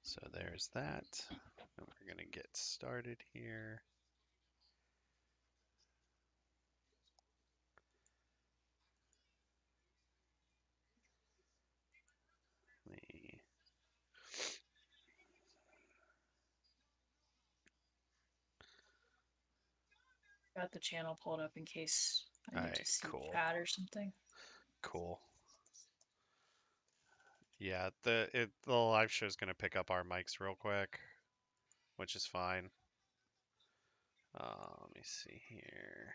So there's that. And we're going to get started here. Let me Got the channel pulled up in case I All need to right, see cool. chat or something. Cool. Yeah, the live show is going to pick up our mics real quick, which is fine. Let me see here.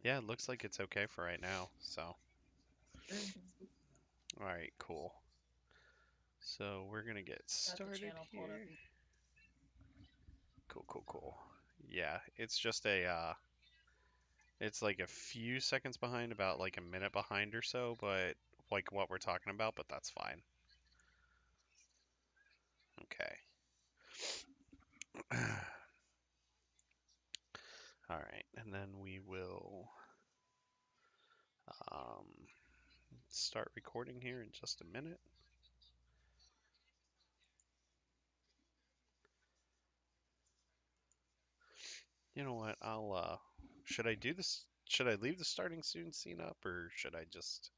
Yeah, it looks like it's okay for right now. So, all right, cool. So we're gonna get Got the started channel pulled up. here. Cool, cool, cool. Yeah, it's just it's like a few seconds behind, about like a minute behind or so, but like what we're talking about, but that's fine. Okay. All right, and then we will um, start recording here in just a minute. You know what? Should I do this? Should I leave the starting soon scene up, or should I just?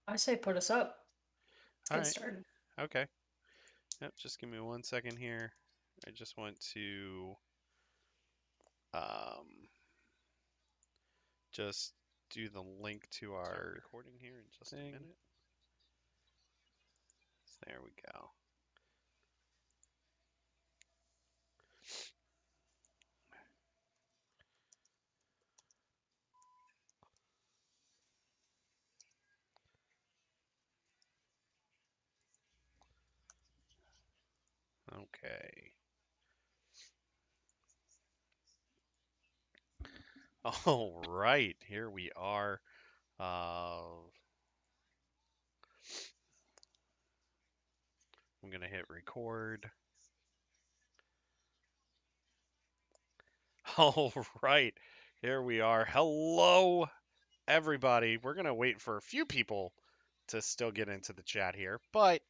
I say put us up. Let's All get right. started. Okay. Yep. Just give me 1 second here. I just want to um, just do the link to our recording here in just a minute. So there we go. Okay. All right. Here we are. I'm gonna hit record. All right. Here we are. Hello, everybody. We're gonna wait for a few people to still get into the chat here, but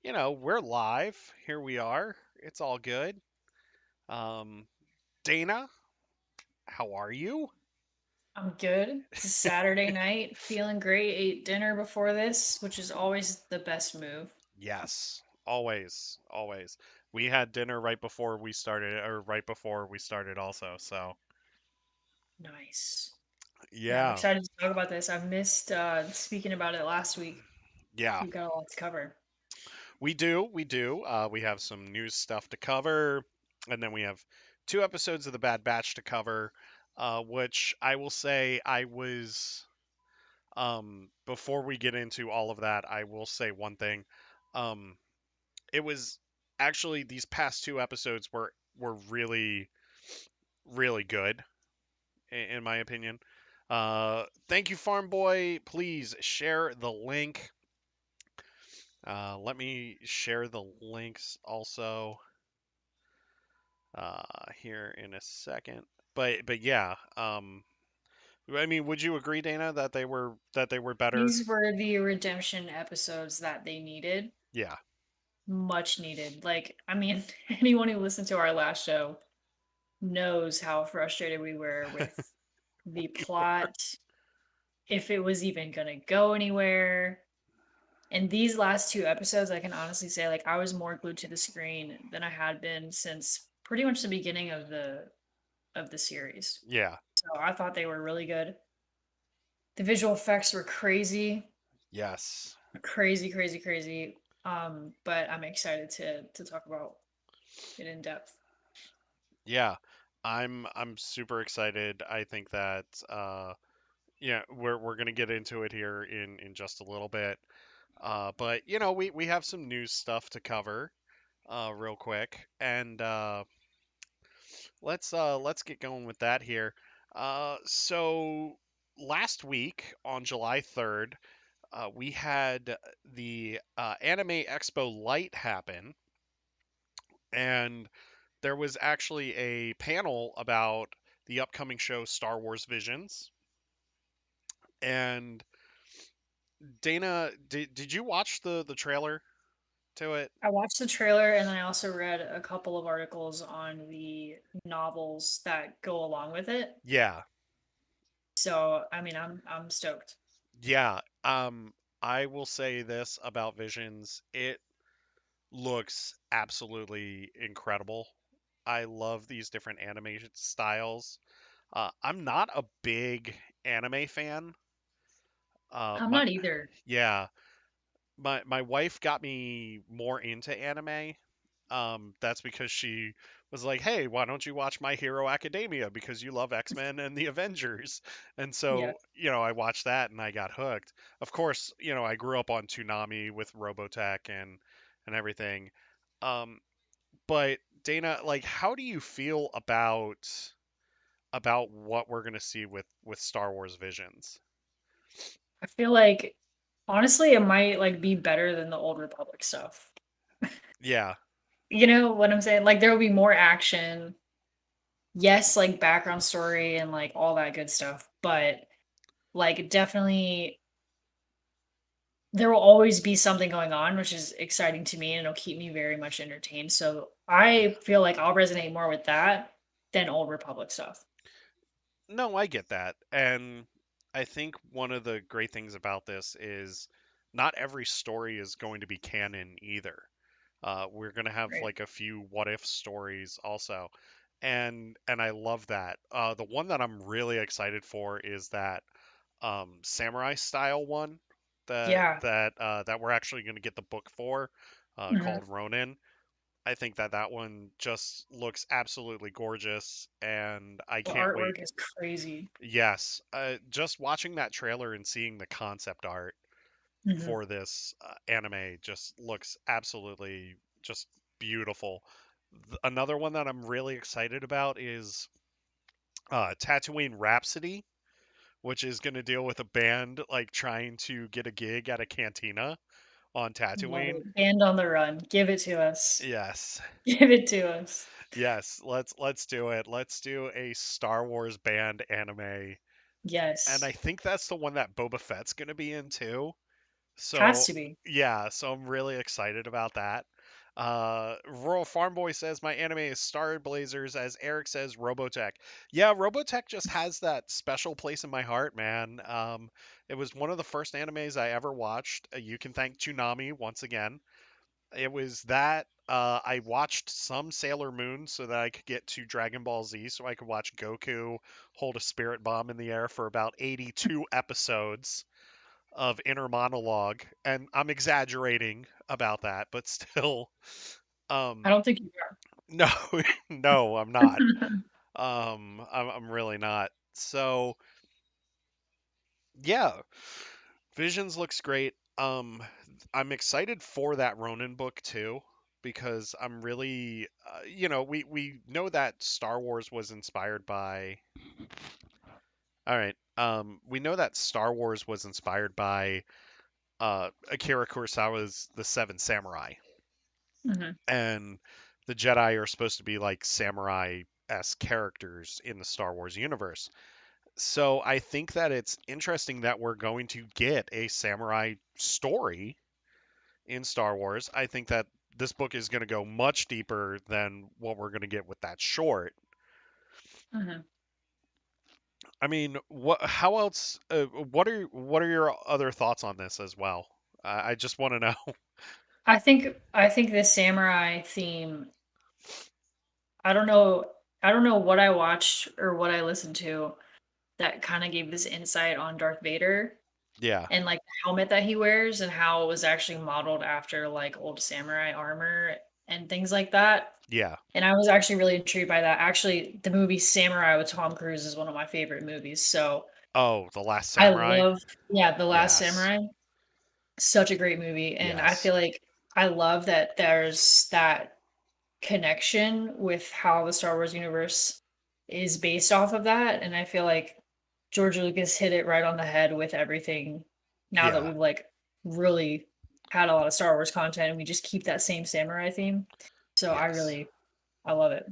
we're live. Here we are. It's all good. Um, Dana, how are you? I'm good. It's a Saturday night, feeling great. Ate dinner before this, which is always the best move. Yes, always, always. We had dinner right before we started, or right before we started also. So, Nice. Yeah, I'm yeah, excited to talk about this. I missed speaking about it last week. yeah, We've got a lot to cover. we do, we do. We have some news stuff to cover, and then we have 2 episodes of The Bad Batch to cover, which I will say I was. Before we get into all of that, I will say one thing. Um, it was actually these past 2 episodes were really really good in my opinion. Thank you, Farm Boy. Please share the link. Let me share the links also here in a second. But yeah, I mean, would you agree, Dana, that they were better? These were the redemption episodes that they needed. Yeah, Much needed. Like, I mean, anyone who listened to our last show knows how frustrated we were with the plot, if it was even going to go anywhere. And these last two episodes, I can honestly say, like, I was more glued to the screen than I had been since pretty much the beginning of the series. yeah, So I thought they were really good. The visual effects were crazy, yes, crazy, crazy, crazy. But I'm excited to talk about it in depth. yeah. I'm super excited. I think that yeah, we're gonna get into it here in just a little bit. But we have some news stuff to cover real quick, and let's get going with that here. So last week on July 3rd, we had the Anime Expo Light happen, and there was actually a panel about the upcoming show Star Wars Visions, and Dana, did you watch the trailer to it? I watched the trailer and then I also read a couple of articles on the novels that go along with it. Yeah. So, I mean, I'm stoked. Yeah. I will say this about Visions. It looks absolutely incredible. I love these different animation styles. I'm not a big anime fan. I'm My not either. yeah, my wife got me more into anime. That's because she was like, "Hey, why don't you watch My Hero Academia because you love X-Men and the Avengers?" And Yeah. so, I watched that and I got hooked. Of course, I grew up on Toonami with Robotech and everything. Um, but Dana, like, how do you feel about what we're gonna see with Star Wars Visions? I feel like honestly it might like be better than the old Republic stuff. Yeah, You know what I'm saying? Like there will be more action. Yes, like background story and like all that good stuff, but like definitely there will always be something going on, which is exciting to me and it'll keep me very much entertained. So I feel like I'll resonate more with that than old Republic stuff. no, I get that. And I think one of the great things about this is not every story is going to be canon either. We're going to have Right. like a few what if stories also. And I love that. The one that I'm really excited for is that samurai style one Yeah. that we're actually going to get the book for Mhm. called Ronin. I think that one just looks absolutely gorgeous, and I The can't wait. artwork is crazy. Yes, just watching that trailer and seeing the concept art Mhm. for this anime just looks absolutely just beautiful. Another one that I'm really excited about is Tatooine Rhapsody, which is going to deal with a band like trying to get a gig at a cantina on Love Tatooine. it. Band on the Run. Give it to us. Yes. Give it to us. Yes, let's do it. Let's do a Star Wars band anime. And I Yes. think that's the one that Boba Fett's going to be in too. Has So to be. yeah, so I'm really excited about that. Rural Farm Boy says my anime is Star Blazers, as Eric says Robotech. Yeah, Robotech just has that special place in my heart, man. It was one of the first animes I ever watched. You can thank Toonami once again. It was that I watched some Sailor Moon so that I could get to Dragon Ball Z, so I could watch Goku hold a spirit bomb in the air for about 82 episodes of inner monologue, and I'm exaggerating about that, but still, I um, don't think you no, no, I'm not. are. I'm really not. So yeah, Visions looks great. I'm excited for that Ronin book too, because I'm really, we know that Star Wars was inspired by. All right, we know that Star Wars was inspired by Akira Kurosawa's The Seven Samurai, Mhm. and the Jedi are supposed to be like samurai-esque characters in the Star Wars universe. So I think that it's interesting that we're going to get a samurai story in Star Wars. I think that this book is going to go much deeper than what we're going to get with that short. Mhm. I mean, what? How else? What are your other thoughts on this as well? I just want to know. I think the samurai theme, I don't know I don't know what I watched or what I listened to that kinda gave this insight on Darth Vader Yeah, and, like, the helmet that he wears and how it was actually modeled after, like, old samurai armor and things like that, yeah. and I was actually really intrigued by that. Actually, the movie Samurai with Tom Cruise is one of my favorite movies, so Oh, The Last I Samurai. love yeah, The Last Yes, Samurai. Such a great movie, and I yes, feel like I love that there's that connection with how the Star Wars universe is based off of that, and I feel like George Lucas hit it right on the head with everything now that yeah, we've, like, really had a lot of Star Wars content, and we just keep that same samurai theme. So yes. I love it.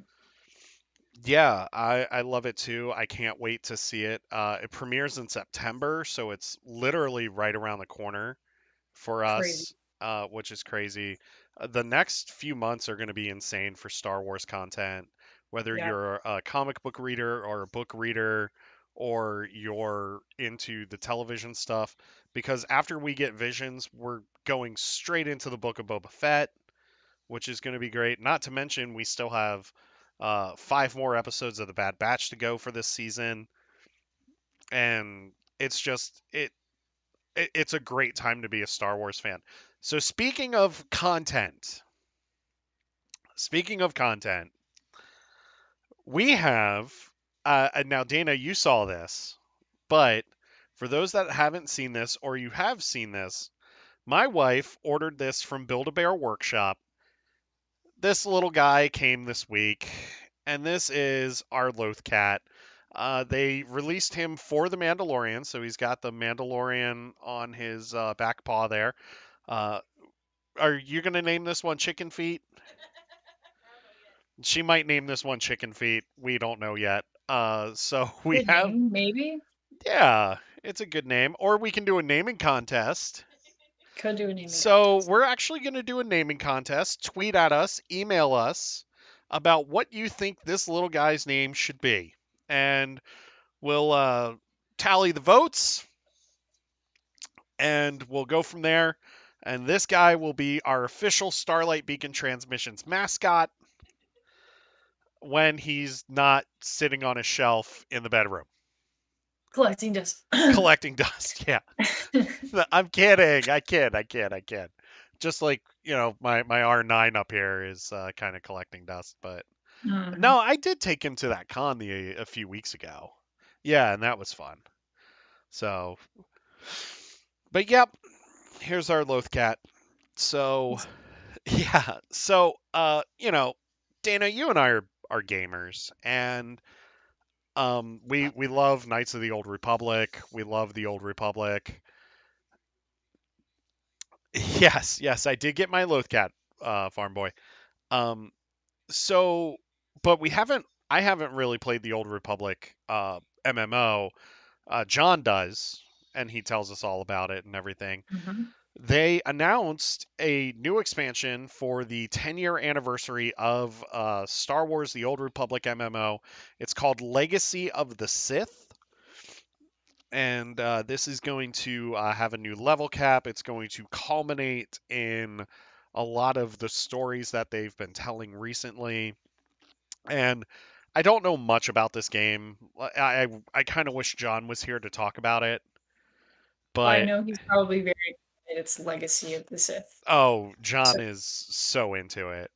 Yeah, I love it too. I can't wait to see it. It premieres in September, so it's literally right around the corner for Crazy. us, which is crazy. The next few months are going to be insane for Star Wars content, whether Yeah. you're a comic book reader or a book reader or you're into the television stuff. Because after we get Visions, we're going straight into the Book of Boba Fett, which is going to be great. Not to mention, we still have 5 more episodes of The Bad Batch to go for this season, and it's just it's a great time to be a Star Wars fan. So speaking of content, we have and now Dana, you saw this, but for those that haven't seen this or you have seen this, my wife ordered this from Build a Bear Workshop. This little guy came this week, and this is our Lothcat. They released him for the Mandalorian, so he's got the Mandalorian on his back paw there. Uh, are you gonna name this one Chicken Feet? She might name this one Chicken Feet. We don't know yet. So we Good have, name, maybe. yeah, it's a good name. Or we can do a naming contest. Could do a naming So contest. we're actually going to do a naming contest. Tweet at us, email us about what you think this little guy's name should be. And we'll tally the votes and we'll go from there. And this guy will be our official Starlight Beacon Transmissions mascot when he's not sitting on a shelf in the bedroom Collecting dust. collecting dust. Yeah. I'm kidding. I kid. Just like, my R9 up here is kind of collecting dust, but Mhm. no, I did take him to that con a few weeks ago. Yeah, and that was fun. So, but yep, here's our Lothcat. So, yeah. So, Dana, you and I are gamers, and we love Knights of the Old Republic. We love the Old Republic. Yes, yes, I did get my Lothcat, farm boy. Um, so, but I haven't really played the Old Republic MMO. John does, and he tells us all about it and everything. Mhm. They announced a new expansion for the 10-year anniversary of Star Wars: The Old Republic MMO. It's called Legacy of the Sith, and this is going to have a new level cap. It's going to culminate in a lot of the stories that they've been telling recently. And I don't know much about this game. I kind of wish John was here to talk about it, I but know he's probably very excited. It's Legacy of the Sith. oh, John So is so into it.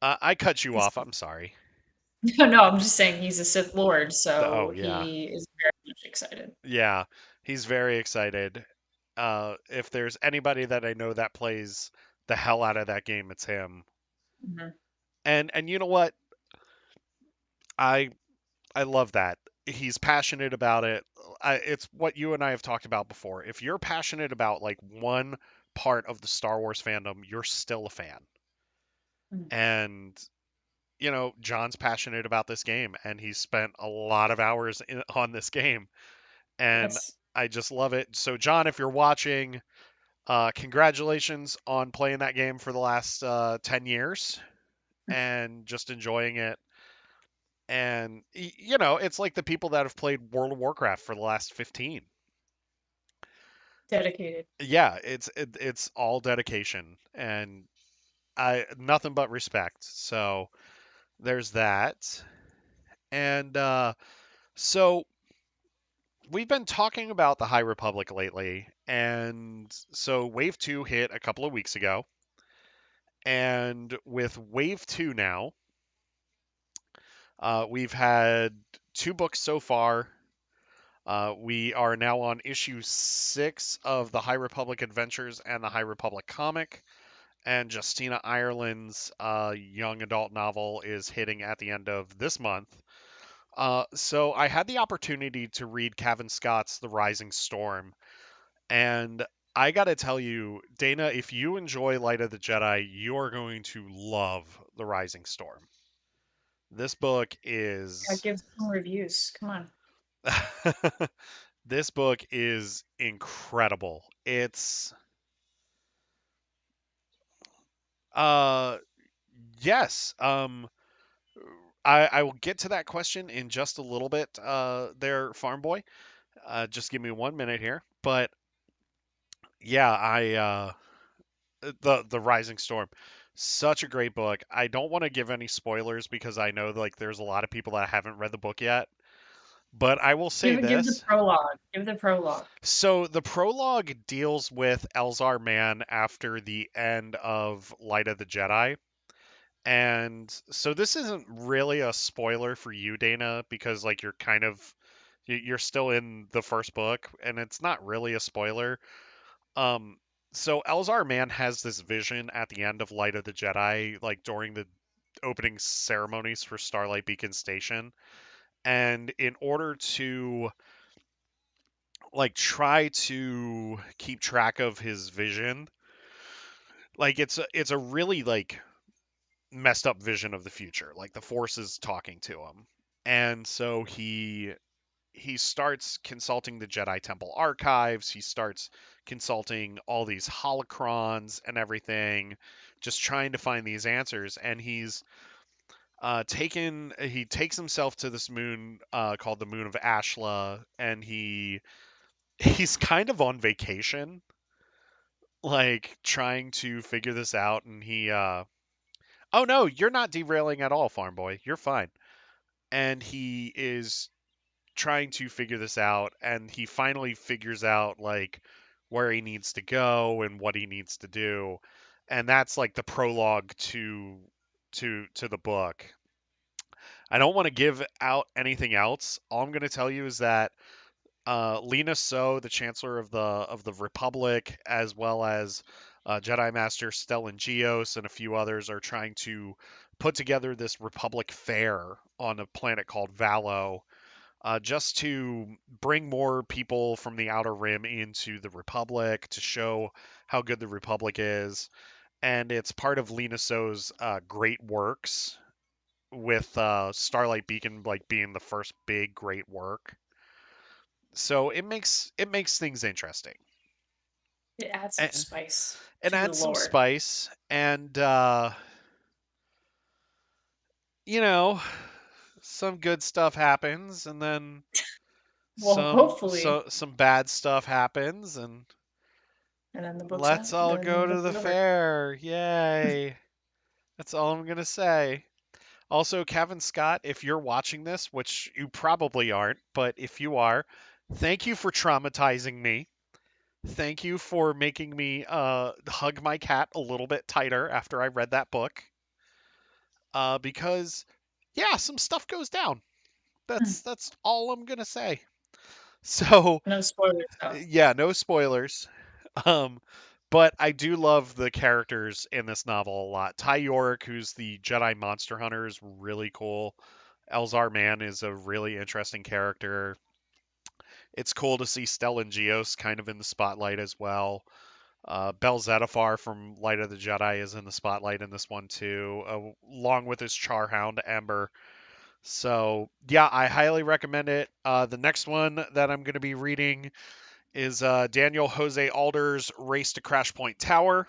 I cut you he's off. I'm sorry. no, no, I'm just saying he's a Sith Lord, Oh so yeah, he is very much excited. yeah. He's very excited. If there's anybody that I know that plays the hell out of that game, it's him. Mhm. And you know what? I I love that. He's passionate about it. It's what you and I have talked about before. If you're passionate about like one part of the Star Wars fandom, you're still a fan. Mm. And John's passionate about this game, and he's spent a lot of hours on this game, and Yes. I just love it. So, John, if you're watching, congratulations on playing that game for the last 10 years and just enjoying it. And it's like the people that have played World of Warcraft for the last 15. Dedicated. Yeah, it's all dedication and I nothing but respect. So there's that. And so we've been talking about the High Republic lately, and so Wave 2 hit a couple of weeks ago. And with Wave 2 now, we've had 2 books so far. We are now on issue 6 of the High Republic Adventures and the High Republic comic, and Justina Ireland's young adult novel is hitting at the end of this month. So I had the opportunity to read Cavan Scott's The Rising Storm, and I gotta tell you, Dana, if you enjoy Light of the Jedi, you are going to love The Rising Storm. This book I is give some reviews. Come on. this book is incredible. It's uh yes. I will get to that question in just a little bit, there, Farm Boy. Just give me 1 minute here. But yeah, the Rising Storm, such a great book. I don't want to give any spoilers because I know like there's a lot of people that haven't read the book yet. But I will say Give the this. prologue. Give the prologue. So the prologue deals with Elzar Mann after the end of Light of the Jedi. And so this isn't really a spoiler for you, Dana, because like you're kind of you're still in the first book and it's not really a spoiler. Um so Elzar Mann has this vision at the end of Light of the Jedi, like during the opening ceremonies for Starlight Beacon Station. And in order to like try to keep track of his vision, like it's a really like messed up vision of the future. Like the Force is talking to him, and so he starts consulting the Jedi Temple archives. He starts consulting all these holocrons and everything, just trying to find these answers. And he takes himself to this moon called the Moon of Ashla, and he's kind of on vacation, like trying to figure this out. And oh no, you're not derailing at all, Farm Boy. You're fine. And he is trying to figure this out, and he finally figures out like where he needs to go and what he needs to do. And that's like the prologue to the book. I don't want to give out anything else. All I'm going to tell you is that Lena So, the Chancellor of the Republic, as well as Jedi Master Stellan Gios and a few others, are trying to put together this Republic fair on a planet called Valo, just to bring more people from the Outer Rim into the Republic to show how good the Republic is. And it's part of Lena So's great works, with Starlight Beacon like being the first big great work. So it makes things interesting. It adds some And spice it to the adds some lore. spice, and you know, some good stuff happens, and then Well, hopefully. some bad stuff happens, and And then the book's let's out. all Then the go to book the is over. fair. Yay. That's all I'm gonna say. Also, Kevin Scott, if you're watching this, which you probably aren't, but if you are, thank you for traumatizing me. Thank you for making me hug my cat a little bit tighter after I read that book. Because yeah, some stuff goes down. Hmm. That's all I'm gonna say. So No spoilers though. yeah, no spoilers. Um, but I do love the characters in this novel a lot. Ty York, who's the Jedi monster hunter, is really cool. Elzar Mann is a really interesting character. It's cool to see Stellan Gios kind of in the spotlight as well. Bel Zettifar from Light of the Jedi is in the spotlight in this one too, along with his Charhound Ember. So yeah, I highly recommend it. The next one that I'm going to be reading is Daniel Jose Alder's Race to Crash Point Tower.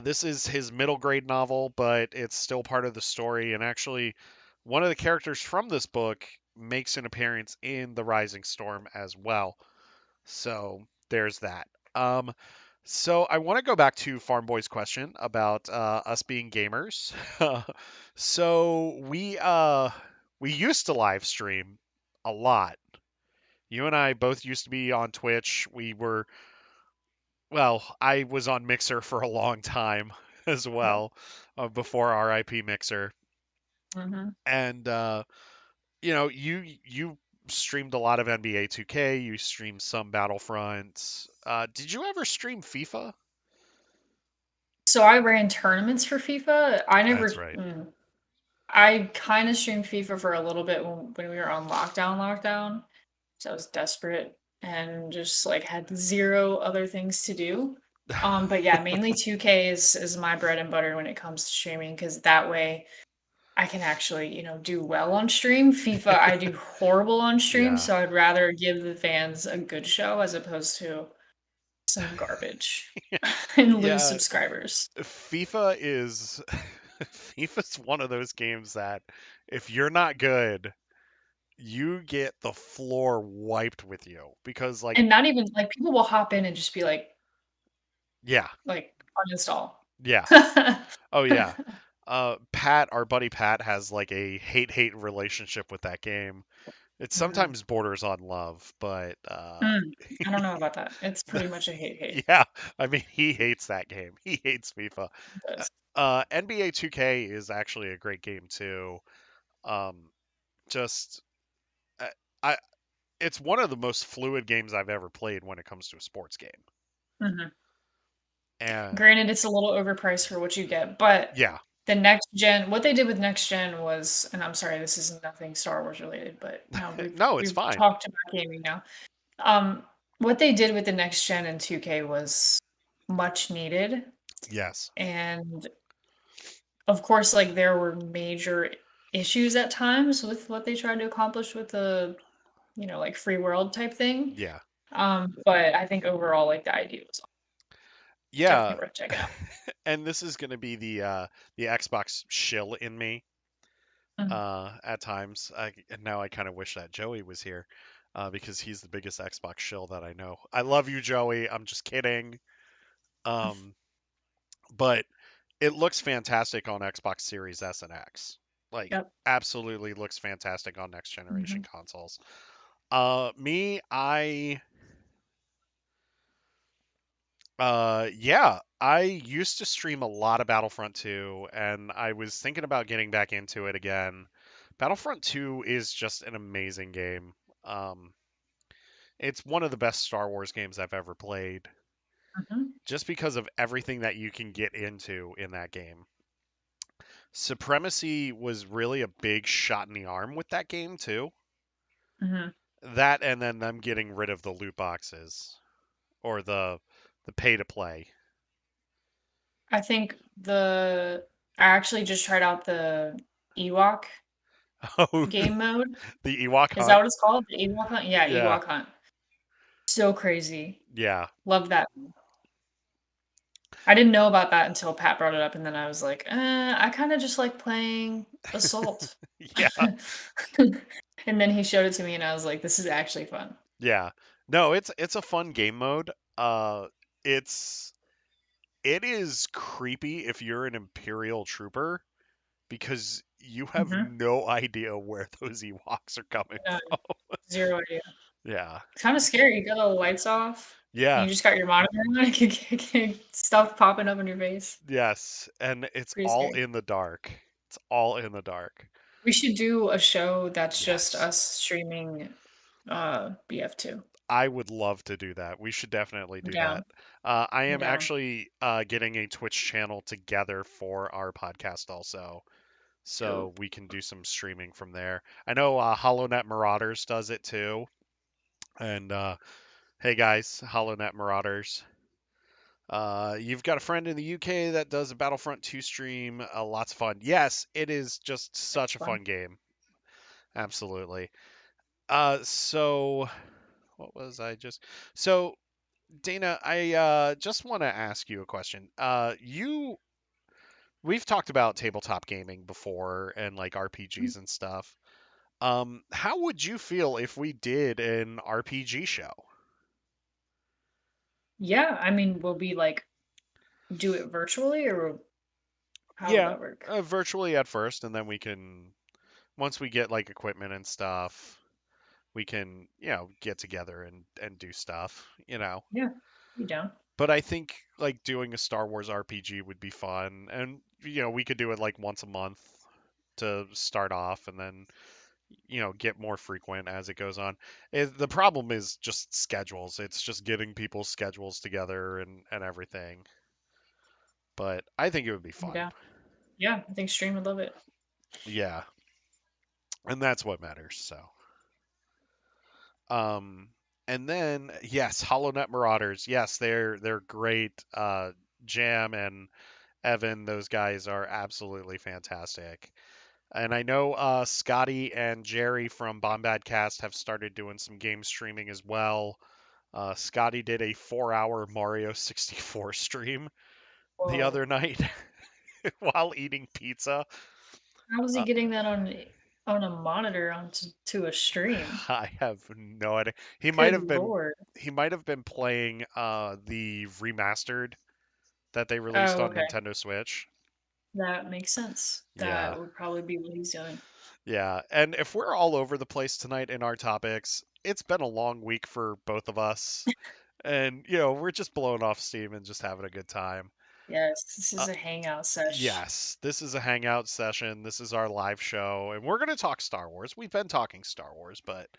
This is his middle grade novel, but it's still part of the story. And actually, one of the characters from this book makes an appearance in The Rising Storm as well. So there's that. Um, so I want to go back to Farm Boy's question about us being gamers. So we used to live stream a lot. You and I both used to be on Twitch. I was on Mixer for a long time as Oh. well, before RIP Mixer. Hmm. And you streamed a lot of NBA 2K. You streamed some Battlefront. Did you ever stream FIFA? So I ran tournaments for FIFA. I never. That's right. I kind of streamed FIFA for a little bit when we were on lockdown. So I was desperate and just like had zero other things to do. But yeah, mainly 2K is my bread and butter when it comes to streaming because that way I can actually, do well on stream. FIFA, I do horrible on stream, Yeah. so I'd rather give the fans a good show as opposed to some garbage and lose Yeah, subscribers. FIFA is FIFA's one of those games that if you're not good, you get the floor wiped with you because like And not even like people will hop in and just be yeah, like uninstall. yeah. Oh yeah. Pat, our buddy Pat has like a hate relationship with that game. It Mhm. sometimes borders on love, but Mm, I don't know about that. It's pretty much a hate yeah, I mean he hates that game. He hates FIFA. does. NBA 2K is actually a great game too. Um, just uh, I it's one of the most fluid games I've ever played when it comes to a sports game. Mhm. And Granted, it's a little overpriced for what you get, but yeah, the next gen what they did with next gen was and I'm sorry, this is nothing Star Wars related, but, we've no, it's we've fine. talked about gaming now. What they did with the next gen in 2K was much needed, Yes. and, of course, like, there were major issues at times with what they tried to accomplish with the, like, free world type thing, Yeah. but I think overall, like, the idea was Yeah. definitely worth checking out. And this is going to be the Xbox shill in me Mhm. at times. And now I kind of wish that Joey was here because he's the biggest Xbox shill that I know. I love you, Joey. I'm just kidding. Um, but it looks fantastic on Xbox Series S and X. Like, Yep. absolutely looks fantastic on next generation Mhm. consoles. Me, yeah, I used to stream a lot of Battlefront 2, and I was thinking about getting back into it again. Battlefront 2 is just an amazing game. Um, it's one of the best Star Wars games I've ever played, Mhm. just because of everything that you can get into in that game. Supremacy was really a big shot in the arm with that game too. Mhm. That and then them getting rid of the loot boxes or the pay to play. I think I actually just tried out the Ewok Oh, game mode. the Ewok Is that hunt. what it's called? The Ewok Hunt? Yeah, Yeah, Ewok Hunt. So crazy. yeah, Love that. I didn't know about that until Pat brought it up, and then I was like, I kinda just like playing Assault." yeah, And then he showed it to me, and I was like, "This is actually fun." yeah. No, it's a fun game mode. It's it is creepy if you're an Imperial trooper because you have Mhm. no idea where those Ewoks are coming No, from. 0 idea. Yeah, It's kinda scary, you got all the lights off, and yeah, you just got your monitor on, stuff popping up in your face. yes, and it's Pretty all scary. in the dark. It's all in the dark. We should do a show that's just Yes. us streaming, BF2. I would love to do that. We should definitely I'm do that. down. I I'm am down. actually getting a Twitch channel together for our podcast also, so Dope. we can do some streaming from there. I know HoloNet Marauders does it too. And hey guys, HoloNet Marauders. You've got a friend in the UK that does a Battlefront 2 stream. Lots of fun. Yes, it is just It's such a fun. fun game. Absolutely. So what was I just? So Dana, I just want to ask you a question. We've talked about tabletop gaming before and like Mm. RPGs and stuff. How would you feel if we did an RPG show? Yeah, I mean, will we, like, do it virtually, or how would Yeah, that work? virtually at first, and then we can once we get like equipment and stuff, we can get together and do stuff. Yeah, be down. But I think like doing a Star Wars RPG would be fun, and we could do it like once a month to start off, and then get more frequent as it goes on. The problem is just schedules. It's just getting people's schedules together and everything. But I think it would be I'm fun. down. Yeah, I think Stream would love it. Yeah, and that's what matters. So, um, And then yes, Hollow Knight Marauders. Yes, they're great. Jam and Evan, those guys are absolutely fantastic. And I know Scotty and Jerry from Bombad Cast have started doing some game streaming as well. Scotty did a 4-hour Mario 64 stream the Whoa. other night while eating pizza. How was he Uh, getting that on a monitor onto to a stream? I have no idea. He might Good have been lord. playing the remastered that they released Oh, on okay. Nintendo Switch. That makes sense. Yeah. That would probably be what he's doing. Yeah. And if we're all over the place tonight in our topics, it's been a long week for both of us. And, we're just blowing off steam and just having a good time. Yes, this Uh, is a hangout sesh. yes, this is a hangout session. This is our live show. And we're going to talk Star Wars. We've been talking Star Wars, but,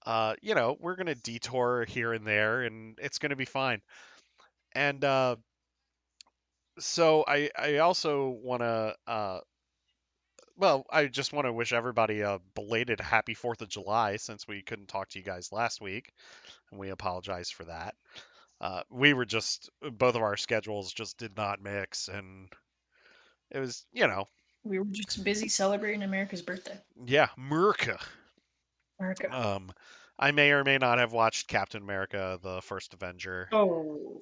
we're going to detour here and there, and it's going to be fine. And so I also want to well, I just want to wish everybody a belated happy 4th of July since we couldn't talk to you guys last week, and we apologize for that. We were just, both of our schedules just did not mix, and it was, We were just busy celebrating America's birthday. yeah, America. America. Um, I may or may not have watched Captain America, the First Avenger. Oh,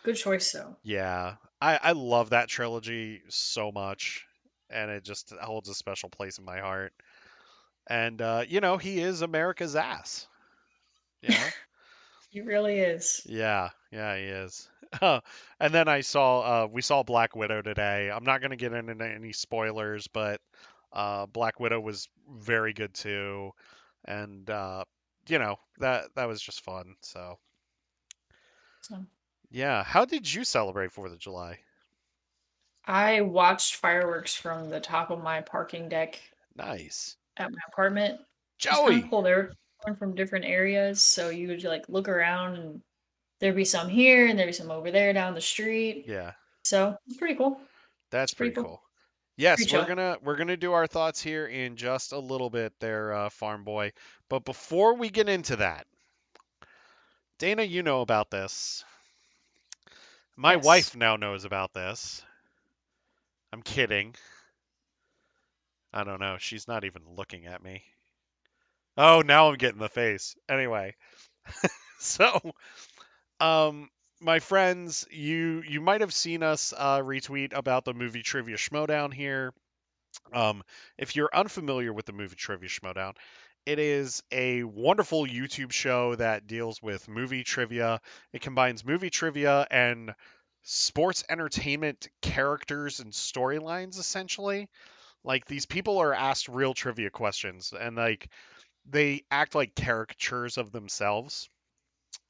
good choice though. Yeah, I love that trilogy so much, and it just holds a special place in my heart. And, he is America's ass, you know? He really is. Yeah, yeah, he is. And then we saw Black Widow today. I'm not gonna get into any spoilers, but Black Widow was very good too, and that was just fun. So So yeah, how did you celebrate Fourth of July? I watched fireworks from the top of my parking deck Nice, at my apartment. It was kind of Joey. cool. They were coming from different areas, so you would like look around and there'd be some here and there'd be some over there down the street. Yeah, So it's pretty cool. that's It's pretty pretty cool. cool. Yes, Pretty chill. we're gonna do our thoughts here in just a little bit, there, Farm Boy. But before we get into that, Dana, you know about this. My Yes. wife now knows about this. I'm kidding. I don't know. She's not even looking at me. Oh, now I'm getting the face. Anyway, so um my friends, you might have seen us retweet about the movie Trivia Schmodown here. Um if you're unfamiliar with the movie Trivia Schmodown, it is a wonderful YouTube show that deals with movie trivia. It combines movie trivia and sports entertainment characters and storylines essentially. Like these people are asked real trivia questions and like they act like caricatures of themselves.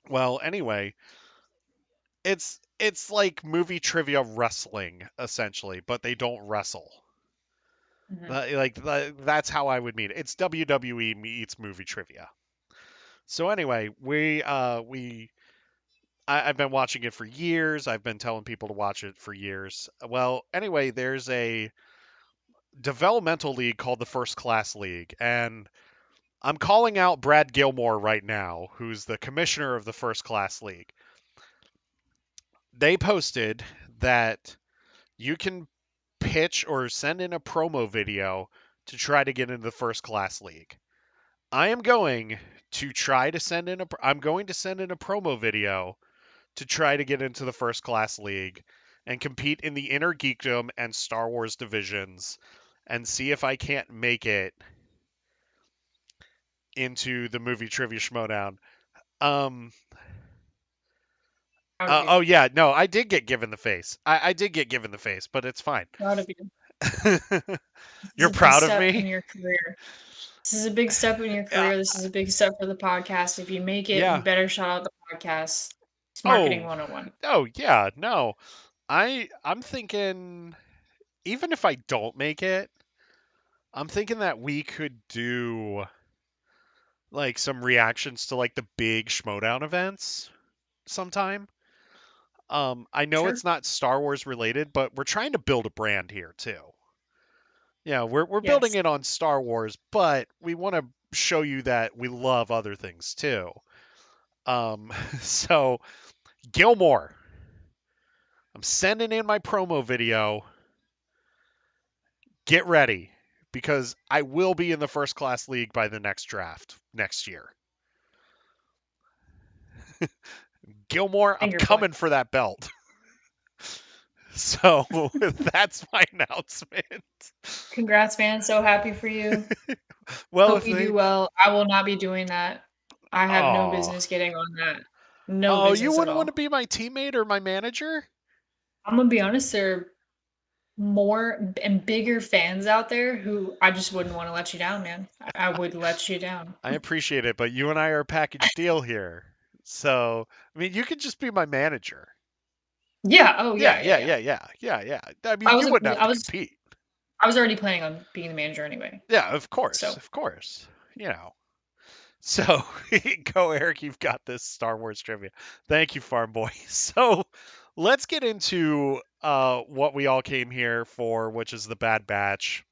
Well, anyway, it's like movie trivia wrestling essentially, but they don't wrestle. Hmm. That's how I would mean it. It's WWE meets movie trivia. So anyway, I've been watching it for years. I've been telling people to watch it for years. Well, anyway, there's a developmental league called the First Class League, and I'm calling out Brad Gilmore right now, who's the commissioner of the First Class League. They posted that you can pitch or send in a promo video to try to get into the First Class League. I am going to try to send in a I'm going to send in a promo video to try to get into the First Class League and compete in the Inner Geekdom and Star Wars divisions and see if I can't make it into the movie Trivia Schmodown. Um, Proud of you. oh yeah, no, I did get given the face. I did get given the face, but it's fine. Proud of you. This is You're a big proud of step in me? your career. This is a big step in your Yeah. career. This is a big step for the podcast. If you make it, you Yeah. better shout out the podcast. It's marketing Oh. 101. Oh yeah. No. I'm thinking even if I don't make it, I'm thinking that we could do like some reactions to like the big Schmodown events sometime. I know Sure. it's not Star Wars related, but we're trying to build a brand here too. Yeah, we're building Yes. it on Star Wars, but we want to show you that we love other things too. So Gilmore, I'm sending in my promo video. Get ready because I will be in the first class league by the next draft next year. Gilmore, I'm Finger point. coming for that belt. So that's my announcement. Congrats, man. So happy for you. Well, Hope if you they, do well. I will not be doing that. I have no oh, business getting on that. No oh, you business at wouldn't want to all. be my teammate or my manager? I'm gonna be honest, there are more and bigger fans out there who I just wouldn't want to let you down, man. I would let you down. I appreciate it, but you and I are a package deal here. So, I mean, you could just be my manager. Yeah. Oh, Yeah, yeah, yeah, yeah, yeah. yeah, yeah, yeah, yeah. I mean, I was you wouldn't have I to was compete. I was already planning on being the manager anyway. Yeah, of course, So of course. You know. So, go, Eric. You've got this Star Wars trivia. Thank you, Farm Boy. So, let's get into what we all came here for, which is the Bad Batch.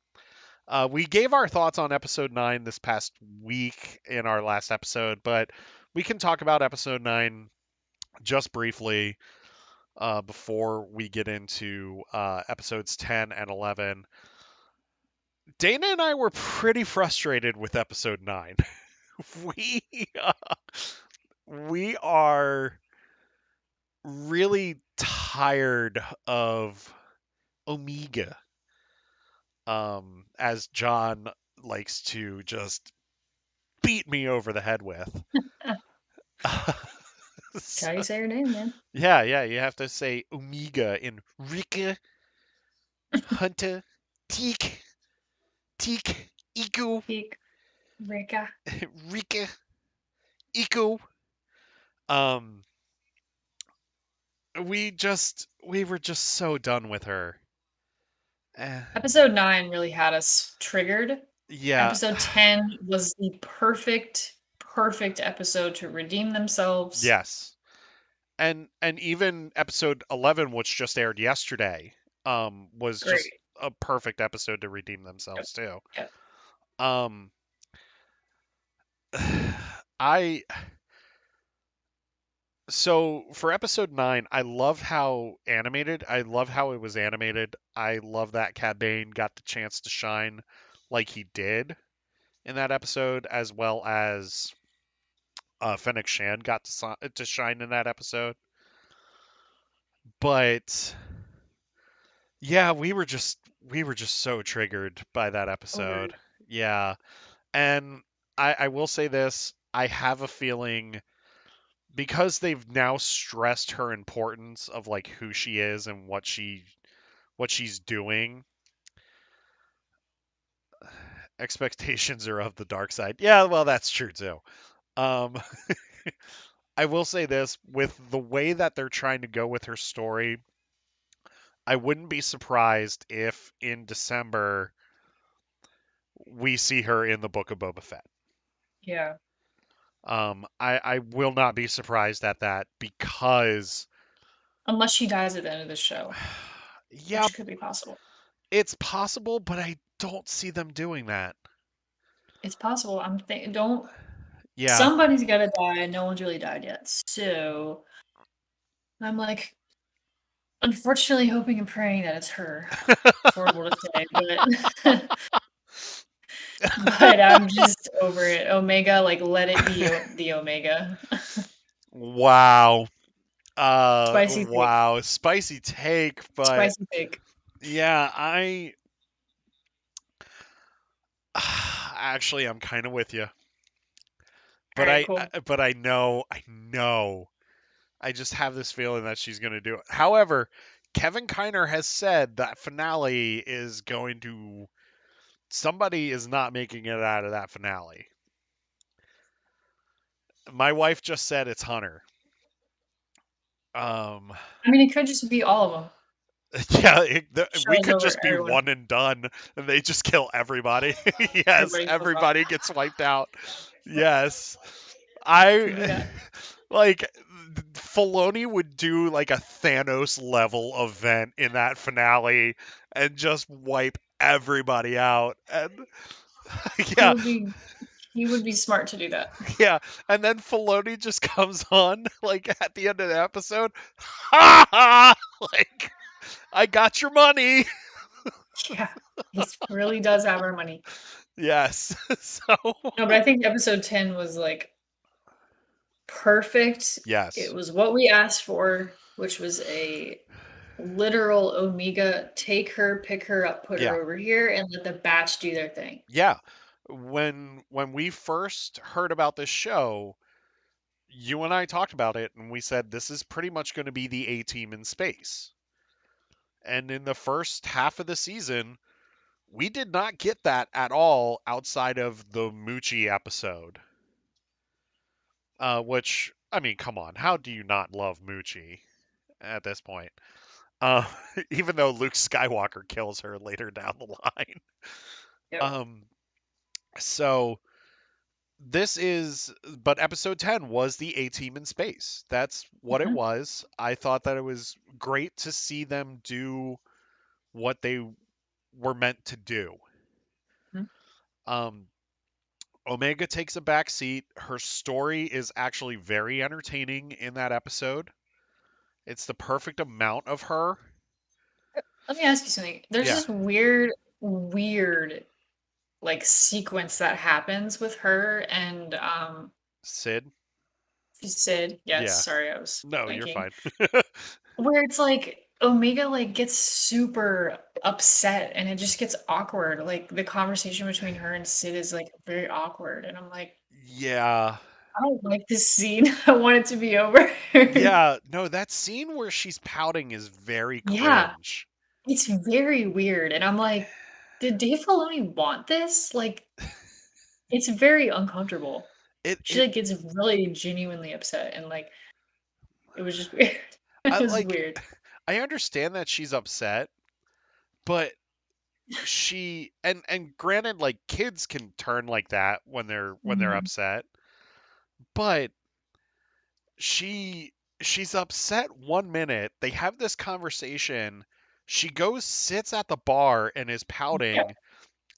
We gave our thoughts on episode 9 this past week in our last episode, but we can talk about episode 9 just briefly before we get into episodes 10 and 11. Dana and I were pretty frustrated with episode 9. we uh, we are really tired of Omega, as John likes to just beat me over the head with. that's how you say your name, man. Yeah, yeah, you have to say Omega in Rika, Hunter, Teak, Teak, Iku, Peak Rika. Rika, Iku. Um, we were just so done with her. Eh, Episode 9 really had us triggered. yeah, Episode 10 was the perfect episode to redeem themselves. yes, and even episode 11, which just aired yesterday, was just Great. a perfect episode to redeem Yep. themselves too. Yep. Um, I So for episode 9, I love how animated. I love how it was animated. I love that Cad Bane got the chance to shine like he did in that episode, as well as Fennec Shan got to shine in that episode. But yeah, we were just so triggered by that Over episode. it. Yeah, and I will say this: I have a feeling because they've now stressed her importance of like who she is and what she's doing. Expectations are of the dark side. Yeah, well, that's true too. Um, I will say this: with the way that they're trying to go with her story, I wouldn't be surprised if in December we see her in the Book of Boba Fett. Yeah. I will not be surprised at that because, Unless she dies at the end of the show, yeah, which could be possible. it's possible, but I don't see them doing that. It's possible. I'm thinking, don't. Yeah. Somebody's got to die, and no one's really died yet. So I'm like, unfortunately, hoping and praying that it's her. It's horrible to say, but but I'm just over it. Omega, like, let it be the Omega. Wow. Spicy take. Wow. Spicy take, but Spicy take. yeah, actually I'm kind of with you. All But right, cool. I know. I just have this feeling that she's going to do it. However, Kevin Kiner has said that finale is going to somebody is not making it out of that finale. My wife just said it's Hunter. Um, I mean, it could just be all of them. yeah, we Show's could over, just be everyone. one and done, and they just kill everybody. Yes, Everybody kills off. everybody gets wiped out. Yes, Could be I that. like Filoni would do like a Thanos level event in that finale and just wipe everybody out. And It yeah, would be. He would be smart to do that. Yeah, and then Filoni just comes on like at the end of the episode, ha ha, like I got your money. Yeah, he really does have our money. Yes. So No, but I think episode 10 was, like, perfect. It yes. was what we asked for, which was a literal Omega, take her, pick her up, put Yeah. her over here, and let the batch do their thing. Yeah. When we first heard about this show, you and I talked about it and we said this is pretty much going to be the A team in space. And in the first half of the season, we did not get that at all outside of the Moochie episode. Which, I mean, come on, how do you not love Moochie at this point? Uh, even though Luke Skywalker kills her later down the line. Yep. Um, so but episode 10 was the A team in space. That's what it Mhm, was. I thought that it was great to see them do what they were meant to do. mhm. Um, Omega takes a back seat. Her story is actually very entertaining in that episode. It's the perfect amount of her. Let me ask you something. There's Yeah, this weird, like, sequence that happens with her and, Sid. Sid. Yes, Yeah. sorry, I was No, you're blanking. fine. Where it's like Omega, like, gets super upset and it just gets awkward. Like, the conversation between her and Sid is, like, very awkward, and I'm like, Yeah. "I don't like this scene. I want it to be over." Yeah. No, that scene where she's pouting is very Yeah, cringe. it's very weird, and I'm like, "Did Dave Filoni want this?" Like, it's very uncomfortable. It She, it like, gets really genuinely upset, and, like, it was just weird. I It was like weird. I understand that she's upset, but she and granted like kids can turn like that when they're Mhm. upset, but she's upset 1 minute, they have this conversation, she goes sits at the bar and is Yeah, pouting,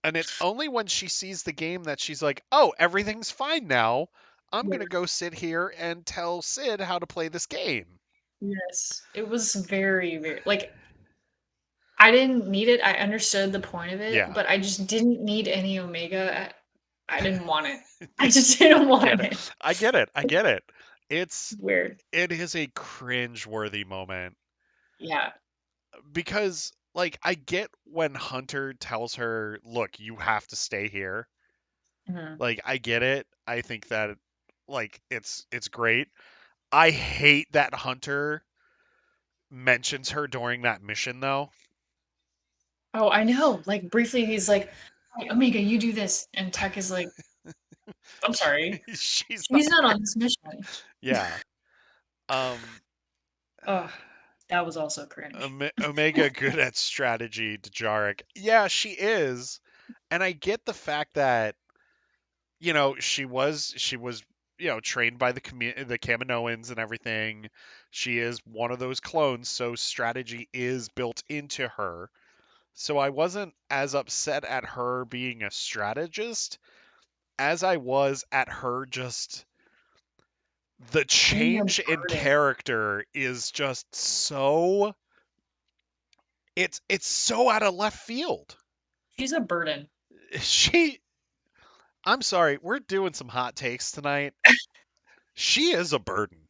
and it's only when she sees the game that she's like, "Oh, everything's fine now. I'm going to yeah. go sit here and tell Sid how to play this game." Yes. It was very like, I didn't need it, I understood the point of it, Yeah. but I just didn't need any Omega. I didn't want it. I just didn't I get want it. it. I get it. I get it. It's Weird. it is a cringe-worthy moment Yeah. because like I get when Hunter tells her, "Look, you have to stay here." Mhm. Like I get it. I think that like it's great. I hate that Hunter mentions her during that mission though. Oh, I know, like, briefly, he's like, "Hey, Omega, you do this," and Tech is like, "I'm sorry, She's not she's not there. on this mission." Yeah. Um Ugh, that was also cringe. Omega good at strategy to Jarek. Yeah, she is. And I get the fact that she was trained by the Kaminoans and everything. She is one of those clones, so strategy is built into her. So I wasn't as upset at her being a strategist as I was at her just the Being a change in burden. character is just so it's so out of left field. She's a burden. She I'm sorry, we're doing some hot takes tonight. She is a burden.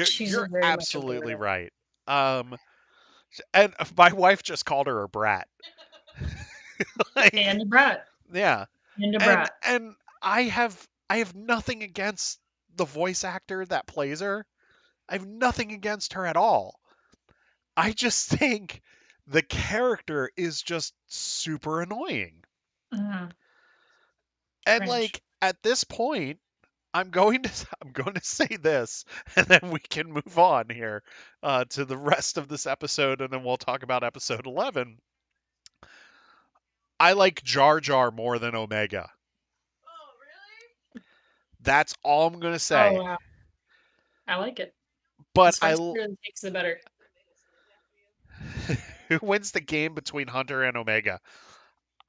She's a You're very much a absolutely burden. right. Um, and my wife just called her a brat. Like, And a brat. yeah, And a and brat. and I have nothing against the voice actor that plays her. I have nothing against her at all. I just think the character is just super annoying. Mhm. And Cringe. like at this point, I'm going to say this, and then we can move on here to the rest of this episode, and then we'll talk about episode 11. I like Jar Jar more than Omega. That's all I'm going to Oh, say. wow. I like it. The But spicier the takes, the better. who wins the game between Hunter and Omega?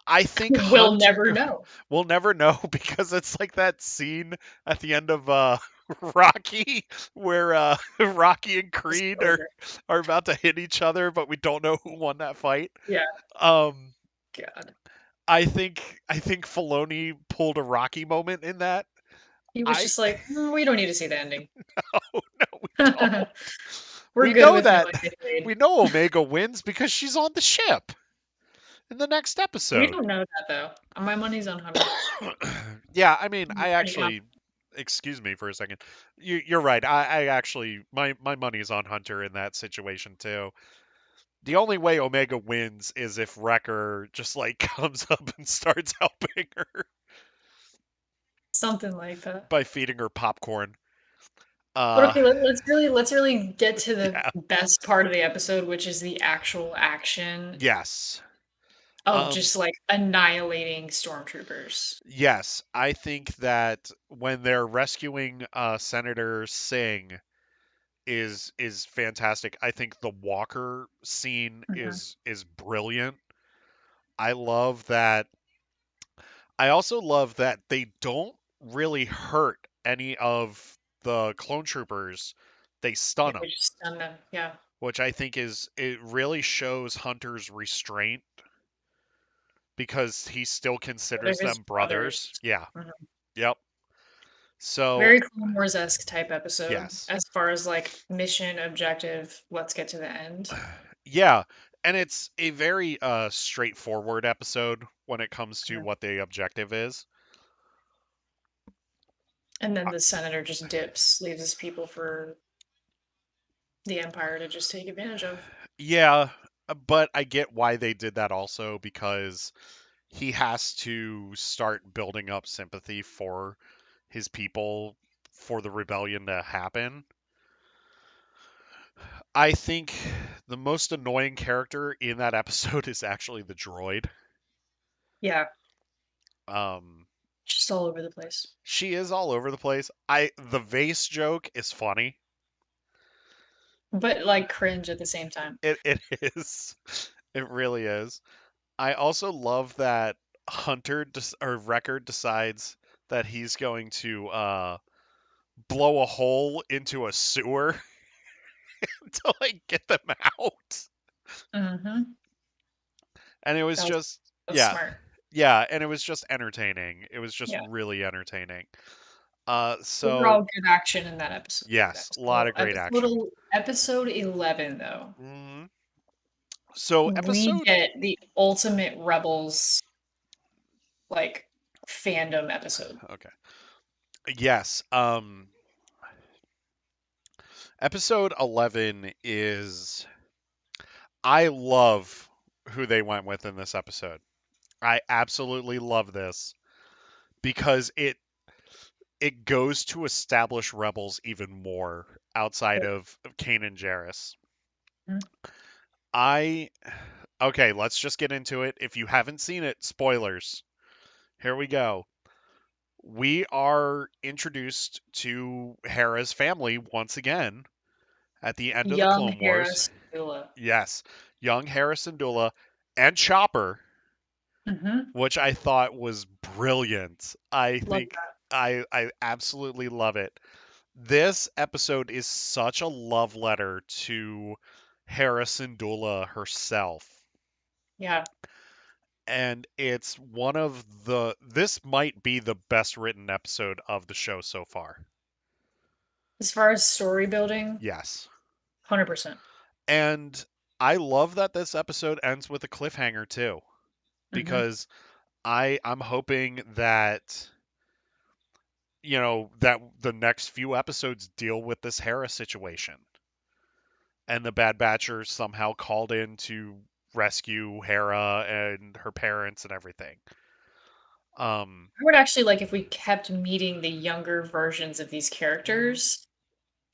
I think We'll Hunt never know. we'll never know because it's like that scene at the end of Rocky where Rocky and Creed Spoiler. are about to hit each other, but we don't know who won that fight. Yeah, Um, God. I think Filoni pulled a Rocky moment in that. He was I just like, we don't need to see the ending. oh no, we don't. We're We good know with knowing that they played. we know Omega wins because she's on the ship in the next We episode. don't know that though. My money's on Hunter. Yeah, I mean, I'm I pretty actually, confident. excuse me for a second. You're right. I actually, my money's on Hunter in that situation too. The only way Omega wins is if Wrecker just like comes up and starts helping her Something like that. by feeding her popcorn. But Uh, okay, let's really get to the yeah, best part of the episode, which is the actual action yes. of Um, just like annihilating stormtroopers. yes, I think that when they're rescuing Senator Singh is fantastic. I think the Walker scene Mhm. is brilliant. I love that. I also love that they don't really hurt any of the clone troopers. They Yeah, stun they them, just stun them. Yeah. which I think is it really shows Hunter's restraint because he still They're considers his them brothers. brothers. Yeah. Mhm. Yep. So, Very Clone Wars-esque type episode yes. as far as like mission, objective, let's get to the end. Yeah, and it's a very straightforward episode when it comes to Mhm. what the objective is. And then the senator just dips, leaves his people for the Empire to just take advantage of. Yeah, but I get why they did that also because he has to start building up sympathy for his people for the rebellion to happen. I think the most annoying character in that episode is actually the droid. Yeah, Um, just all over the place. she is all over the place. The vase joke is funny. But like cringe at the same time. It is. It really is. I also love that or Wrecker decides that he's going to blow a hole into a sewer to like get them out. Mhm. And it was That was just that was yeah. smart. Yeah, and it was just entertaining. It was just Yeah. really entertaining. So Overall good action in that episode. yes, a lot So of great action. episode 11 though. Mhm. So We episode get the ultimate Rebels like fandom episode. okay. Yes, episode 11 is I love who they went with in this episode. I absolutely love this because it goes to establish Rebels even more outside of Kanan Jarrus. Mhm. I okay, let's just get into it. If you haven't seen it, spoilers. Here we go. We are introduced to Hera's family once again at the end of the Young Clone Hera Wars. Syndulla. Yes, young Hera Syndulla and Chopper, Mhm. which I thought was brilliant. I Love think that. I absolutely love it. This episode is such a love letter to Hera Syndulla herself. Yeah. And it's one of this might be the best written episode of the show so far. As far as story building, Yes. 100%. And I love that this episode ends with a cliffhanger too Mhm. because I'm hoping that that the next few episodes deal with this Hera situation and the Bad Batchers somehow called in to rescue Hera and her parents and everything. Um, I would actually like if we kept meeting the younger versions of these mhm. characters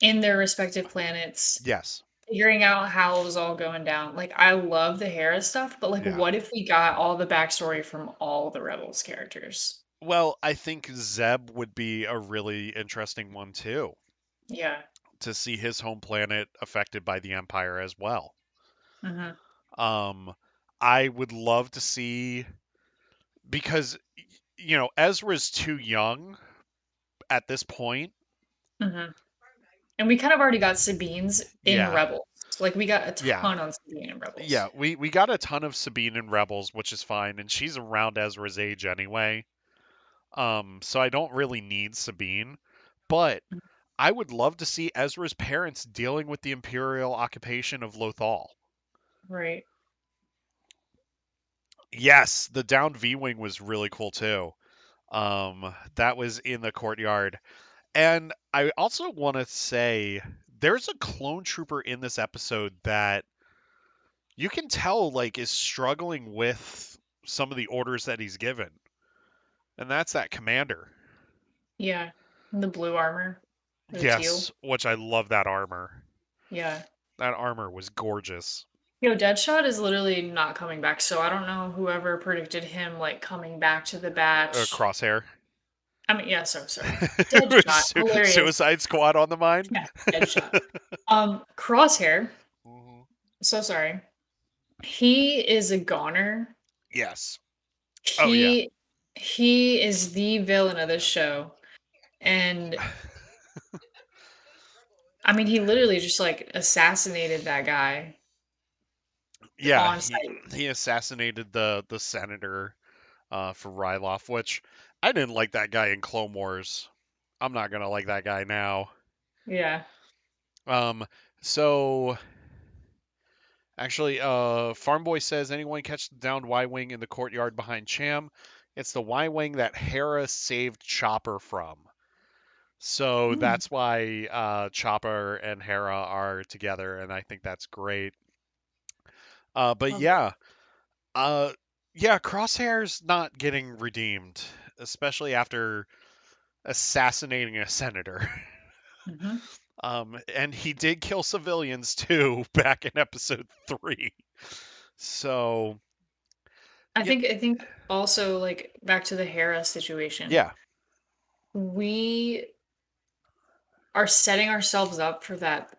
in their respective planets, Yes. figuring out how it was all going down. Like, I love the Hera stuff, but like, Yeah. what if we got all the backstory from all the Rebels characters? Well, I think Zeb would be a really interesting one too, Yeah. to see his home planet affected by the Empire as well. Mhm. I would love to see. because Ezra's too young at this point. Mhm. And we kind of already got Sabine's in Yeah, Rebels. Like, we got a yeah, ton on Sabine in Rebels. yeah. We got a ton of Sabine in Rebels, which is fine, and she's around Ezra's age anyway. So I don't really need Sabine, but Mm, I would love to see Ezra's parents dealing with the Imperial occupation of Lothal. right. Yes, the downed V-wing was really cool too. That was in the courtyard. And I also want to say there's a clone trooper in this episode that you can tell like is struggling with some of the orders that he's given. And that's that commander. Yeah. And the blue armor, or the teal. Yes, which I love that armor. Yeah. That armor was gorgeous. Yo, Deadshot is literally not coming back, so I don't know whoever predicted him, like, coming back to the batch. Crosshair. I mean, yeah, so sorry. Deadshot, hilarious. Suicide Squad on the mind. Yeah, Deadshot. Crosshair, Mhm. so sorry. He is a goner. Yes. Oh yeah. He he is the villain of this show, and I mean, he literally just, like, assassinated that guy Yeah, on he sight. he assassinated the senator for Ryloth, which I didn't like that guy in Clone Wars. I'm not gonna like that guy now. Yeah. Um, so actually, Farm Boy says anyone catch the downed Y wing in the courtyard behind Cham? It's the Y wing that Hera saved Chopper from. So Mm, that's why Chopper and Hera are together, and I think that's great. But love that. uh, yeah, Crosshair's not getting redeemed, especially after assassinating a senator. Mhm. And he did kill civilians too back in episode 3. So, yeah, I think also, like, back to the Hera situation, yeah, we are setting ourselves up for that,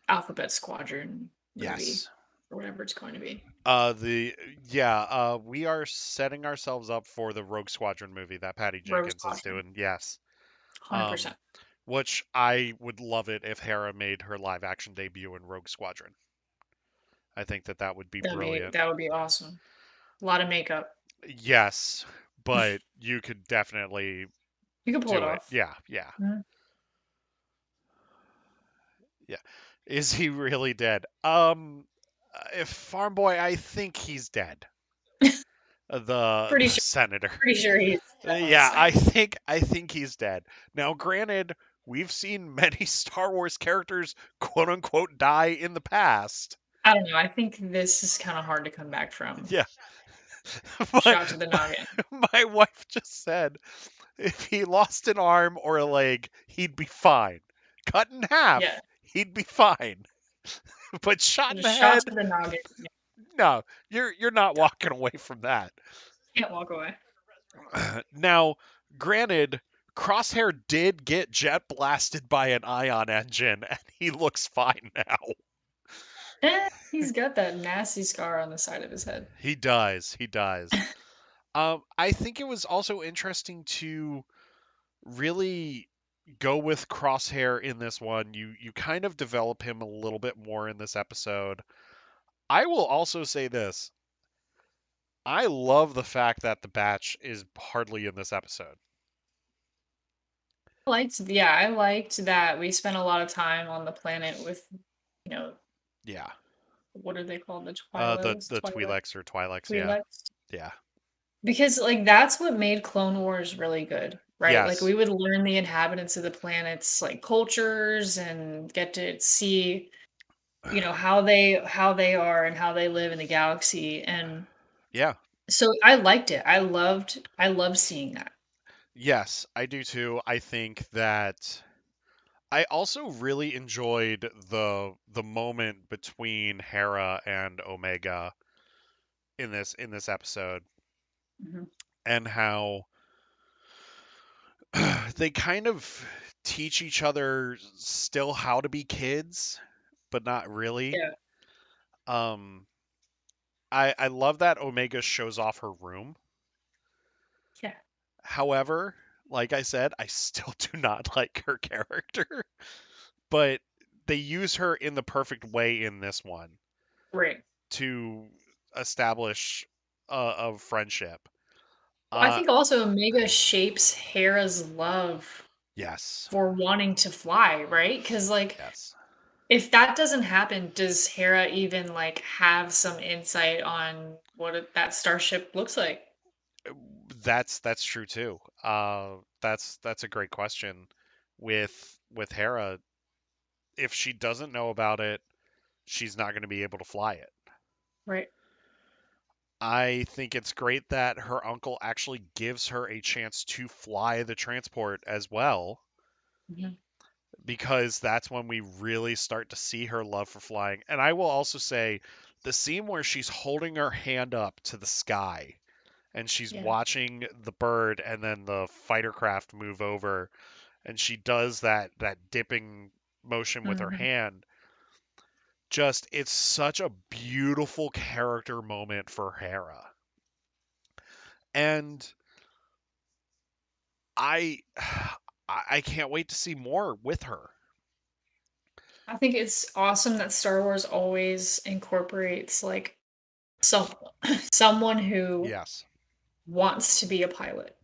Alphabet Squadron movie, yes. or whatever it's going to be. The yeah, we are setting ourselves up for the Rogue Squadron movie that Patty Rogue Jenkins is Squadron, doing. Yes. Um, 100%. which I would love it if Hera made her live action debut in Rogue Squadron. I think that that would be brilliant. That would be awesome. A lot of makeup. Yes, but you could definitely You can pull it do it. off. Yeah, yeah, Mhm. yeah. Is he really dead? If Farm Boy, I think he's dead. Pretty The sure senator. pretty sure he's definitely Yeah, I sniped. think I think he's dead. Now, granted, we've seen many Star Wars characters quote unquote die in the past. I don't know, I think this is kinda hard to come back from. Yeah, but Shot to the noggin. my wife just said if he lost an arm or a leg, he'd be fine. Cut in half, Yeah, he'd be fine. But shot in just the shot head, to the noggin. Yeah, no, you're not done. walking away from that. Can't walk away. Now, granted, Crosshair did get jet blasted by an ion engine, and he looks fine now. He's got that nasty scar on the side of his head. He does. He does. I think it was also interesting to really go with Crosshair in this one. You kind of develop him a little bit more in this episode. I will also say this. I love the fact that the Batch is hardly in this episode. I liked that we spent a lot of time on the planet with, you know, Yeah. what are they called? The The Twi'leks? the Twi'leks or Twi'leks, yeah. Twi'leks? Yeah. Because, like, that's what made Clone Wars really good, right? Like, Yes. we would learn the inhabitants of the planets, like, cultures and get to see, how they are and how they live in the galaxy, and Yeah. so I liked it. I loved seeing that. Yes, I do too. I think that I also really enjoyed the moment between Hera and Omega in this episode Mhm. and how they kind of teach each other still how to be kids, but not really. Yeah. Um I love that Omega shows off her room. Yeah. However, like I said, I still do not like her character. But they use her in the perfect way in this one Right. to establish a friendship. Well, I Uh, think also Omega shapes Hera's love yes, for wanting to fly, right? Because like yes, if that doesn't happen, does Hera even like have some insight on what that starship looks like? that's true too. That's a great question. With Hera, if she doesn't know about it, she's not going to be able to fly it. Right. I think it's great that her uncle actually gives her a chance to fly the transport as well, Mhm. because that's when we really start to see her love for flying. And I will also say the scene where she's holding her hand up to the sky and she's Yeah. watching the bird and then the fighter craft move over and she does that dipping motion with her Hmm. hand. Just it's such a beautiful character moment for Hera. And I I can't wait to see more with her. I think it's awesome that Star Wars always incorporates like some someone who Yes. wants to be a pilot.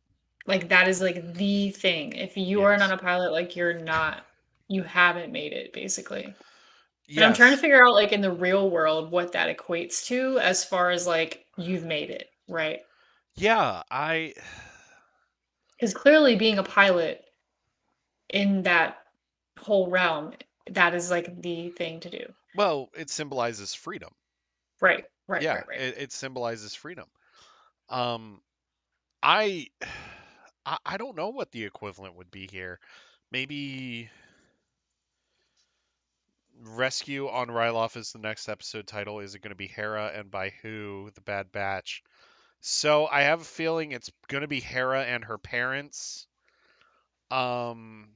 Like that is like the thing. If you are not Yes. a pilot, like you haven't made it basically. And I'm trying to Yes. figure out like in the real world what that equates to as far as like you've made it, right? Yeah, I Because clearly being a pilot in that whole realm, that is like the thing to do. well, it symbolizes freedom. Right, right, Yeah, right, right. it symbolizes freedom. Um, I, I don't know what the equivalent would be here. Maybe Rescue on Ryloth is the next episode title. Is it going to be Hera and by who? The Bad Batch. So I have a feeling it's going to be Hera and her parents. Um,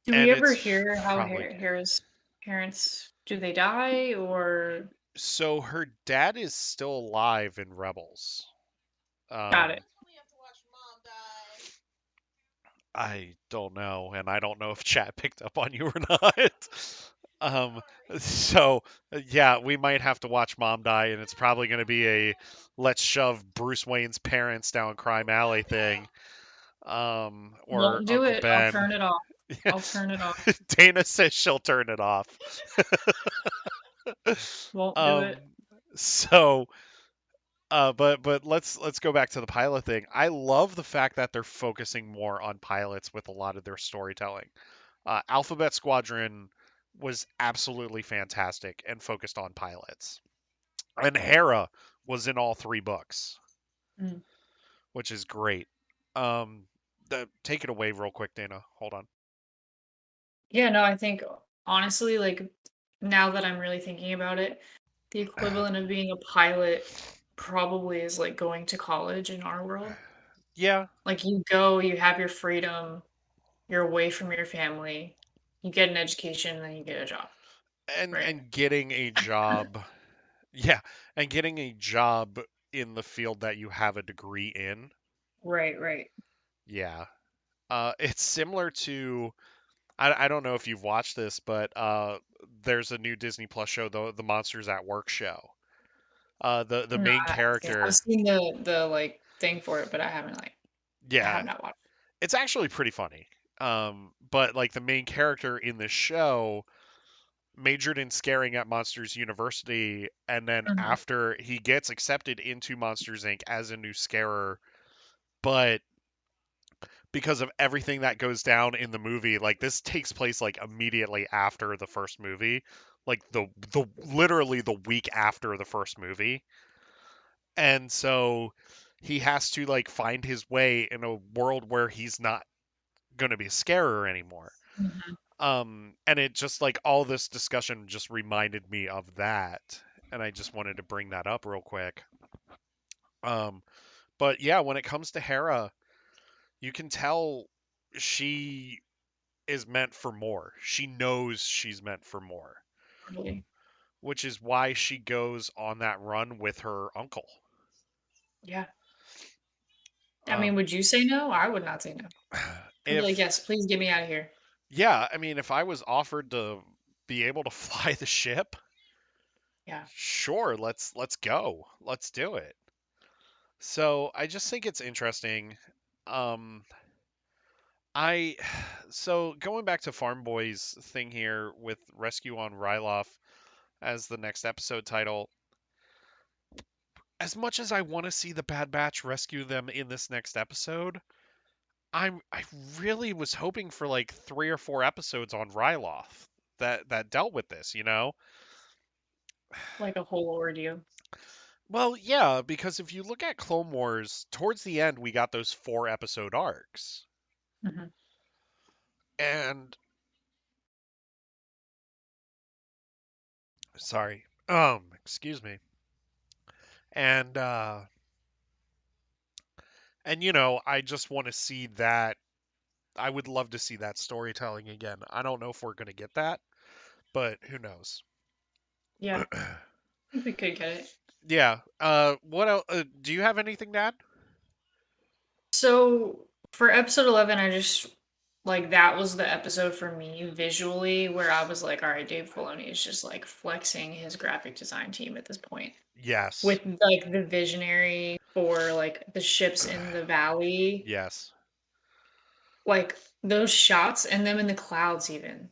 Do we and ever it's hear how probably Hera's parents do they die or so her dad is still alive in Rebels. got it? Um, I don't know, and I don't know if chat picked up on you or not. Um, so yeah, we might have to watch Mom Die, and it's probably going to be a let's shove Bruce Wayne's parents down crime alley thing, or Won't do Uncle it. I'll Ben. turn it off. I'll turn it off. Dana says she'll turn it off. Won't do Um, it. so but let's go back to the pilot thing. I love the fact that they're focusing more on pilots with a lot of their storytelling. Alphabet Squadron was absolutely fantastic and focused on pilots. And Hera was in all three books, Mm. which is great. Take it away real quick, Dana. Hold on. Yeah, no, I think honestly, like now that I'm really thinking about it, the equivalent of being a pilot probably is like going to college in our world. Yeah, Like you go, you have your freedom, you're away from your family, you get an education, and then you get a job, right? and getting a job. Yeah, and getting a job in the field that you have a degree in. Right, right. Yeah. It's similar to I don't know if you've watched this, but there's a new Disney Plus show, the Monsters at Work show. The No, main I haven't seen it. I've character, seen the like thing for it, but I yeah, have not watched. it's actually pretty funny. But like the main character in the show majored in scaring at Monsters University, and then Mhm. after he gets accepted into Monsters Inc. as a new scarer, but because of everything that goes down in the movie, like this takes place like immediately after the first movie, like the literally the week after the first movie. And so he has to like find his way in a world where he's not going to be a scarer anymore. Mhm. And it just like all this discussion just reminded me of that, and I just wanted to bring that up real quick. Um, but yeah, when it comes to Hera, you can tell she is meant for more. She knows she's meant for more. Totally. which is why she goes on that run with her uncle. Yeah. I mean, Um, would you say no? I would not say no. I'd be like, if yes, please get me out of here. Yeah, I mean, if I was offered to be able to fly the ship, Yeah. sure, let's go, let's do it. So I just think it's interesting. Um, I so going back to Farm Boy's thing here with Rescue on Ryloth as the next episode title. As much as I want to see the Bad Batch rescue them in this next episode, I really was hoping for like 3 or 4 episodes on Ryloth that dealt with this, you know? Like a whole ordeal. Well, yeah, because if you look at Clone Wars, towards the end we got those 4 episode arcs. Hmm. And sorry. Excuse me. And I just want to see that. I would love to see that storytelling again. I don't know if we're going to get that, but who knows. Yeah. I think we could get it. Yeah. What else? Do you have anything to add? So for episode 11, I just like that was the episode for me visually where I was like, all right, Dave Filoni is just like flexing his graphic design team at this point Yes. with like the visionary for like the ships in the valley, Yes. like those shots and them in the clouds even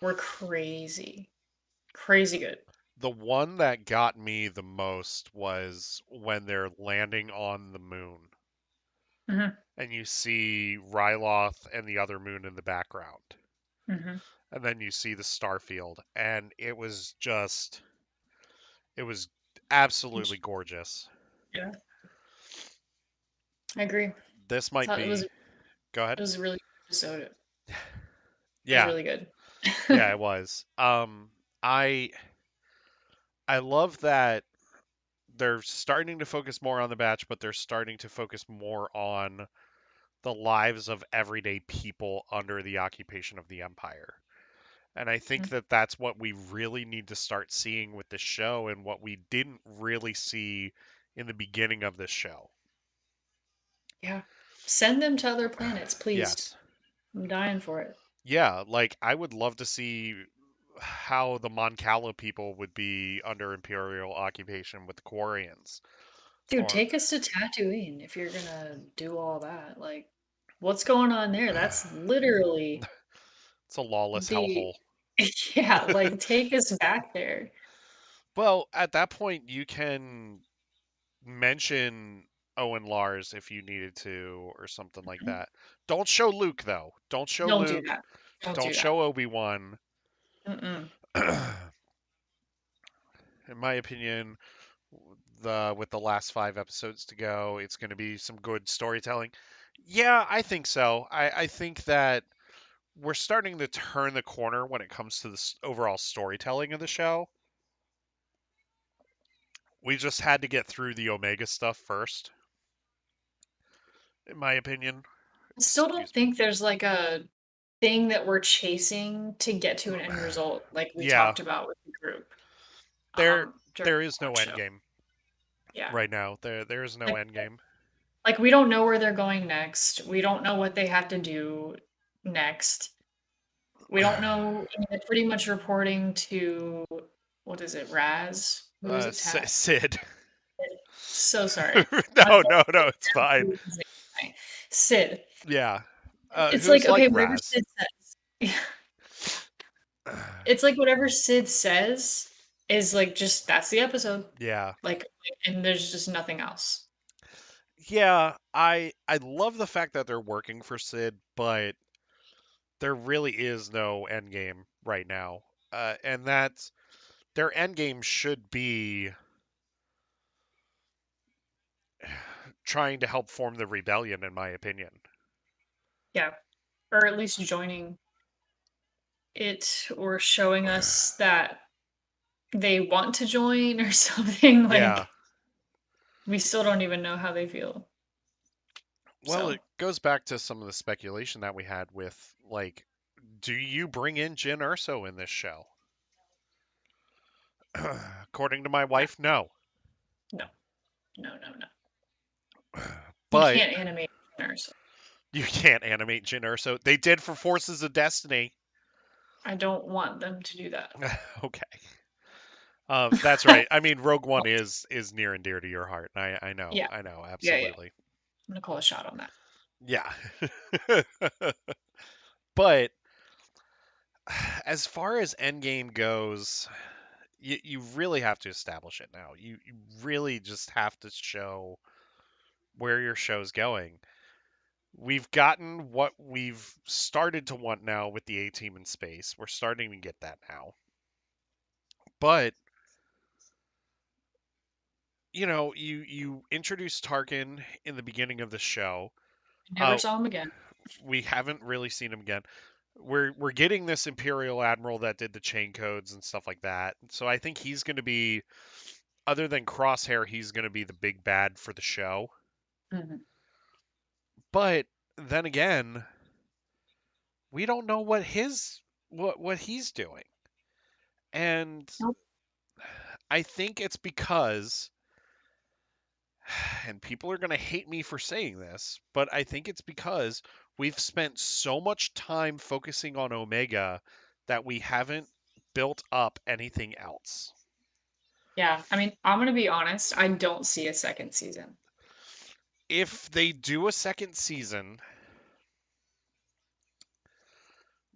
were crazy, crazy good. The one that got me the most was when they're landing on the moon Hmm. and you see Ryloth and the other moon in the background. Hmm. And then you see the star field. And it was absolutely gorgeous. Yeah, I agree. I This might thought be. Go it ahead. was a really good episode. It was Yeah. really good. Yeah, it was. I I love that they're starting to focus more on the batch, but they're starting to focus more on the lives of everyday people under the occupation of the empire. And I think that that's what we really need to start seeing with this show and what we didn't really see in the beginning of this show. Yeah. Send them to other planets, please. Yes. I'm dying for it. Yeah, like I would love to see how the Mon Cala people would be under imperial occupation with the Quarians. Dude, Or take us to Tatooine if you're gonna do all that. Like, what's going on there? That's literally it's a lawless the hellhole. yeah, like take us back there. Well, at that point you can mention Owen Lars if you needed to or something like Mhm. that. Don't show Luke though. Don't show Don't do Luke. that. Don't Don't do that. show Obi-Wan. Mm-mm. In my opinion, the with the last 5 episodes to go, it's going to be some good storytelling. Yeah, I think so. I think that we're starting to turn the corner when it comes to the overall storytelling of the show. We just had to get through the Omega stuff first, in my opinion. I still don't Excuse me. think there's like a thing that we're chasing to get to an end result like we Yeah, talked about with the group there during there is the no last end show. game Yeah. right now. There is no Like end game. we don't know where they're going next. We don't know what they have to do next. We don't know. I mean, they're pretty much reporting to what is it, Raz? Who is it? Tat. Sid. So sorry. My No, fault. no, no, it's fine. Sid. Yeah. It's like Who's like okay, whatever Raz? Sid says. It's like whatever Sid says is like just that's the episode. Yeah. Like, and there's just nothing else. Yeah, I love the fact that they're working for Sid, but there really is no end game right now. And that's their end game should be trying to help form the rebellion, in my opinion. Yeah, or at least joining it or showing us that they want to join or something. Yeah. Like we still don't even know how they feel. Well, So it goes back to some of the speculation that we had with like, do you bring in Jin Urso in this show? According to my No, wife, no. no, no, no, no. You But can't animate nurse. you can't animate Jyn Erso. They did for Forces of Destiny. I don't want them to do that. Okay. That's right. I mean, Rogue One is near and dear to your heart. Yeah, I know, yeah, yeah. absolutely. I'm gonna call a shot on that. Yeah. But as far as Endgame goes, you really have to establish it now. You really just have to show where your show's going. We've gotten what we've started to want now with the A team in space. We're starting to get that now. But, you introduce Tarkin in the beginning of the show. Never Uh, saw him again. we haven't really seen him again. We're getting this Imperial Admiral that did the chain codes and stuff like that. So I think he's going to be, other than Crosshair, he's going to be the big bad for the show. Mhm. But then again, we don't know what he's doing. And Nope. I think it's because, and people are going to hate me for saying this, but I think it's because we've spent so much time focusing on Omega that we haven't built up anything else. Yeah, I mean, I'm gonna be honest. I don't see a second season. If they do a second season,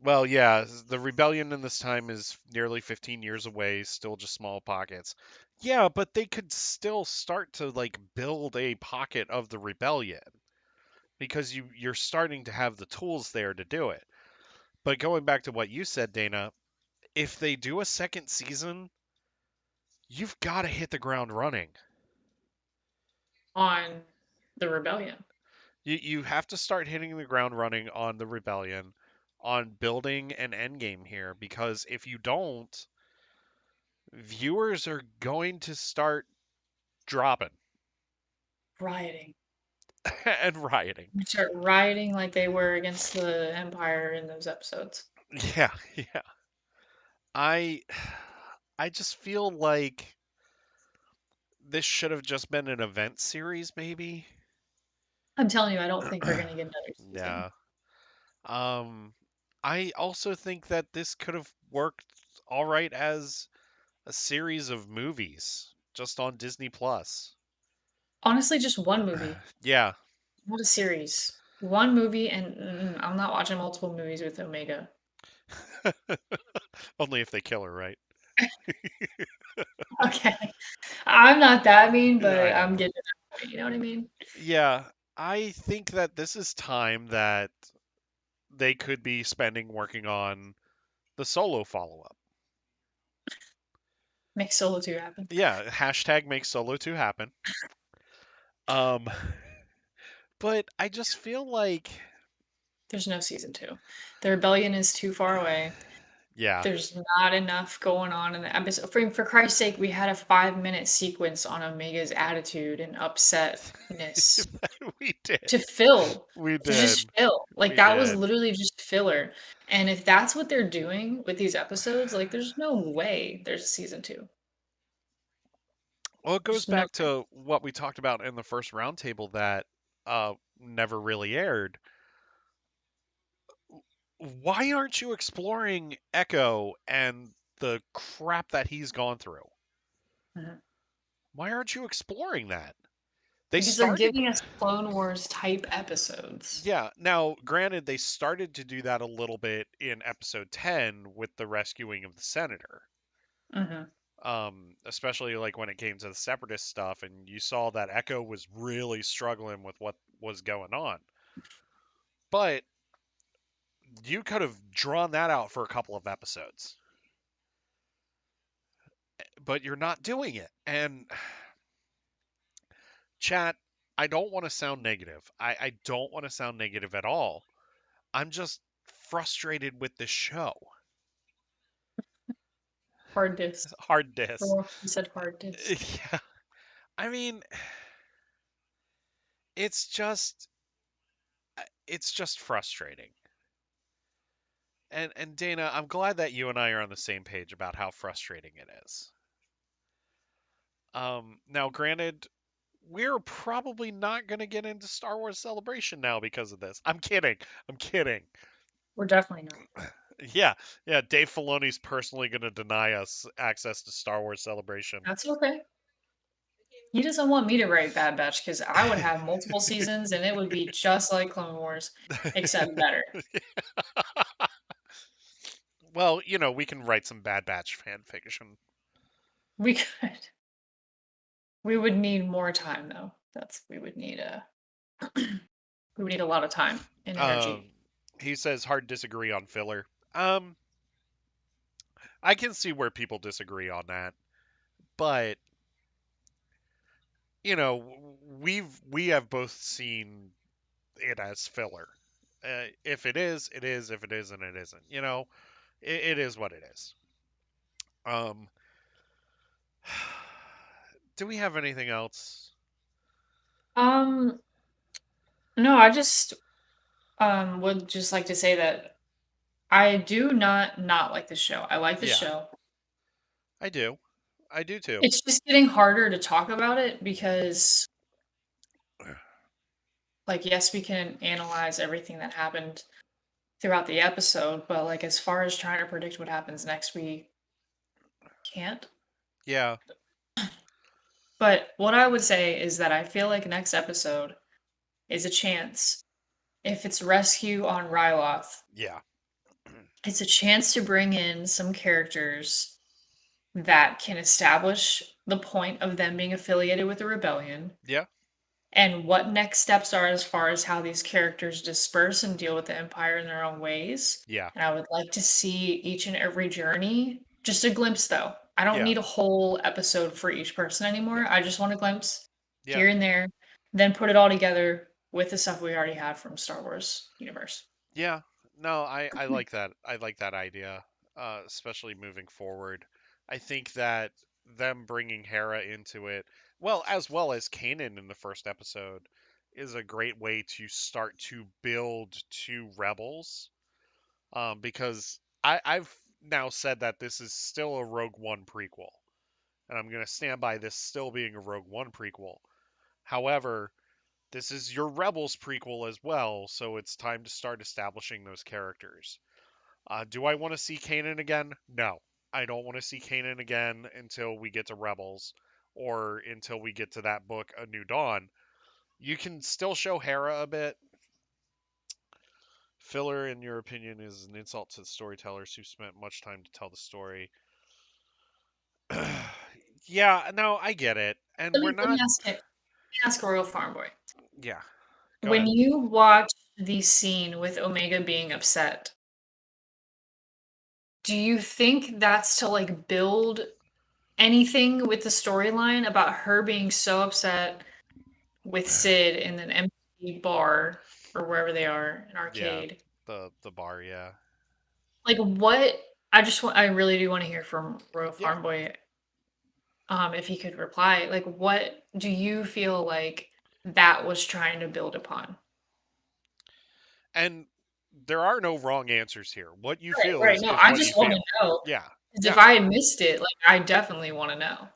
well, yeah, the rebellion in this time is nearly 15 years away, still just small pockets. Yeah, but they could still start to like build a pocket of the rebellion because you're starting to have the tools there to do it. But going back to what you said, Dana, if they do a second season, you've got to hit the ground running. On the rebellion. You have to start hitting the ground running on the rebellion, on building an endgame here, because if you don't, viewers are going to start dropping Rioting. and rioting. You start rioting like they were against the Empire in those episodes. Yeah, yeah. I I just feel like this should have just been an event series, maybe. I'm telling you, I don't think we're gonna get another season. Yeah. Um, I also think that this could have worked all right as a series of movies just on Disney Plus. Honestly, just one movie, Yeah, not a series. One movie, and I'm not watching multiple movies with Omega. only if they kill her, right? Okay, I'm not that mean, but I I'm know. getting to that point. You know what I mean? Yeah, I think that this is time that they could be spending working on the solo follow up. Make Solo 2 happen. Yeah, hashtag make solo 2 happen. Um, but I just feel like, There's no season 2. The rebellion is too far away. yeah, There's not enough going on in the episode. For Christ's sake, we had a 5-minute sequence on Omega's attitude and upsetness we to did. fill, We to just did. fill. Like, We that was did. literally just filler, and if that's what they're doing with these episodes, like, there's no way there's a season 2. Well, it goes There's no back to what we talked about in the first roundtable that never really aired. Why aren't you exploring Echo and the crap that he's gone through? Mhm. Why aren't you exploring that? They Because they're started, giving us Clone Wars type episodes. yeah. Now, granted, they started to do that a little bit in episode 10 with the rescuing of the senator. Mhm. Especially like when it came to the separatist stuff, and you saw that Echo was really struggling with what was going on. But you could have drawn that out for a couple of episodes, but you're not doing it. And chat, I don't want to sound negative. I don't want to sound negative at all. I'm just frustrated with this show. Hard disk. Hard disk. Oh, you said hard disk. Yeah. I mean, it's just it's just frustrating. And Dana, I'm glad that you and I are on the same page about how frustrating it is. Now, granted, we're probably not going to get into Star Wars Celebration now because of this. I'm kidding. I'm kidding. We're definitely not. Yeah, yeah. Dave Filoni's personally going to deny us access to Star Wars Celebration. That's okay. He doesn't want me to write Bad Batch because I would have multiple seasons and it would be just like Clone Wars, except better. Well, we can write some Bad Batch fan fiction. We could. We would need more time though. We would need a we would need a lot of time and Um, energy. he says hard disagree on filler. Um, I can see where people disagree on that, but we have both seen it as filler. If it is, it is. If it isn't, it isn't. It is what it is. Um, do we have anything else? Um, no, I just would just like to say that I do not like the show. I like the Yeah, show. I do. I do too. It's just getting harder to talk about it because like yes, we can analyze everything that happened throughout the episode, but like as far as trying to predict what happens next, we can't. Yeah, But what I would say is that I feel like next episode is a chance. If it's rescue on Ryloth, yeah, it's a chance to bring in some characters that can establish the point of them being affiliated with the rebellion yeah, and what next steps are as far as how these characters disperse and deal with the empire in their own ways. yeah, And I would like to see each and every journey. Just a glimpse though. I don't yeah, need a whole episode for each person yeah, anymore. I just want a glimpse yeah. here and there, then put it all together with the stuff we already had from Star Wars universe. Yeah, no, I like that. I like that idea, especially moving forward. I think that them bringing Hera into it, well as Kanan in the first episode, is a great way to start to build to Rebels. Because I've now said that this is still a Rogue One prequel, and I'm gonna stand by this still being a Rogue One prequel. However, this is your Rebels prequel as well, so it's time to start establishing those characters. Do I want to see Kanan again? No. I don't want to see Kanan again until we get to Rebels or until we get to that book, A New Dawn. You can still show Hera a bit. Filler, in your opinion, is an insult to the storytellers who spent much time to tell the story. Yeah, no, I get it. And we're Let me not. ask Royal Farm Boy. Yeah, go When ahead. you watch the scene with Omega being upset, do you think that's to like build anything with the storyline about her being so upset with Sid in an empty bar or wherever they are, an Yeah, arcade? the bar, yeah. Like I really do want to hear from Royal Yeah. Farm Boy, if he could reply. Like what do you feel like that was trying to build upon? And there are no wrong answers here. What you Right, feel right. is No, is I what you just want to feel. know. Yeah. Because if Yeah. I missed it, like I definitely want to know.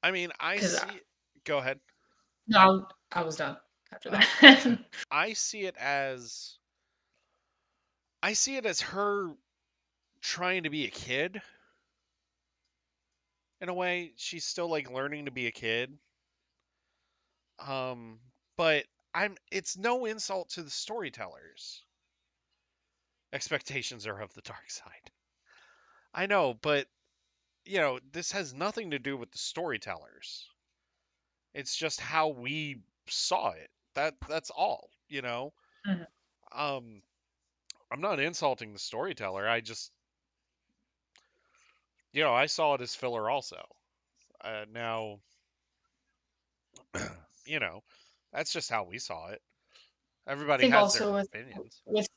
I mean, I Because see go ahead. no, I was done after Uh, that. I see it as her trying to be a kid in a way. She's still like learning to be a kid. Um, but I'm it's no insult to the storytellers. Expectations are of the dark side. I know, but this has nothing to do with the storytellers. It's just how we saw it. That's all. Mhm. Um, I'm not insulting the storyteller. I just, I saw it as filler also. Now, you know, that's just how we saw it. I Everybody think has their also own with opinions. so much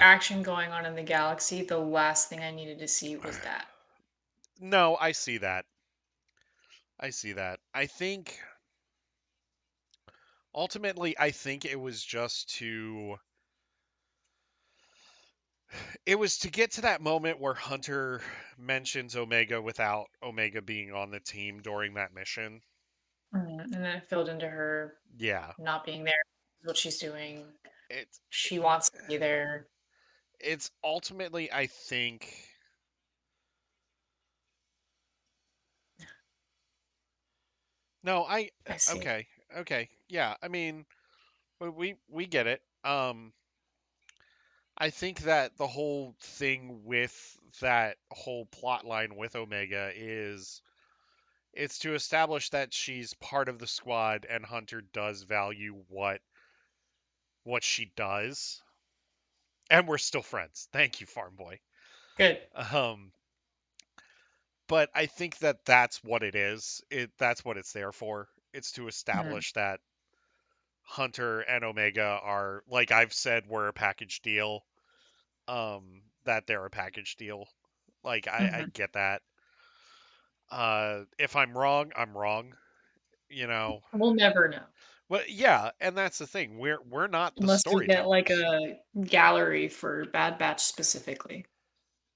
action going on in the galaxy, the last thing I needed to see was that. No, I see that. I see that. I think it was just to get to that moment where Hunter mentions Omega without Omega being on the team during that mission. And then it filled into her Yeah. not being there, what she's doing. It's She wants to be there. it's ultimately, I think. No, I see. okay. Okay. Yeah. I mean, we get it. I think that the whole thing with that whole plot line with Omega is it's to establish that she's part of the squad and Hunter does value what she does. And we're still friends. Thank you, Farm Boy. Good. Um, but I think that that's what it is. That's what it's there for. It's to Mhm, establish that Hunter and Omega are, like I've said, we're a package deal. That they're a package deal. Like I mhm. get that. If I'm wrong, I'm wrong. You know. We'll never know But yeah, and that's the thing. We're not the unless we get like storytellers. a gallery for Bad Batch specifically.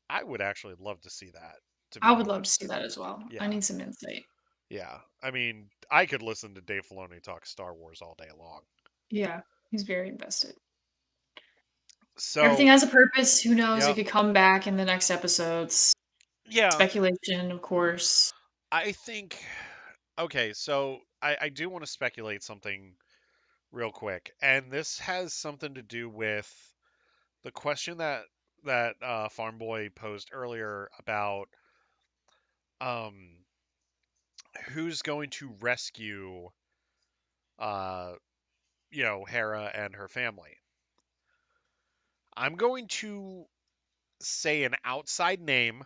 I would actually love to see that, to I be would love to see honest. that as well. I Yeah. need some insight. Yeah. I mean, I could listen to Dave Filoni talk Star Wars all day long. Yeah, he's very invested. Everything So, has a purpose. Who knows? It yeah. could come back in the next episodes. Yeah. Speculation, of course. I think okay, so I do want to speculate something real quick. And this has something to do with the question that Farm Boy posed earlier about um who's going to rescue uh Hera and her family. I'm going to say an outside name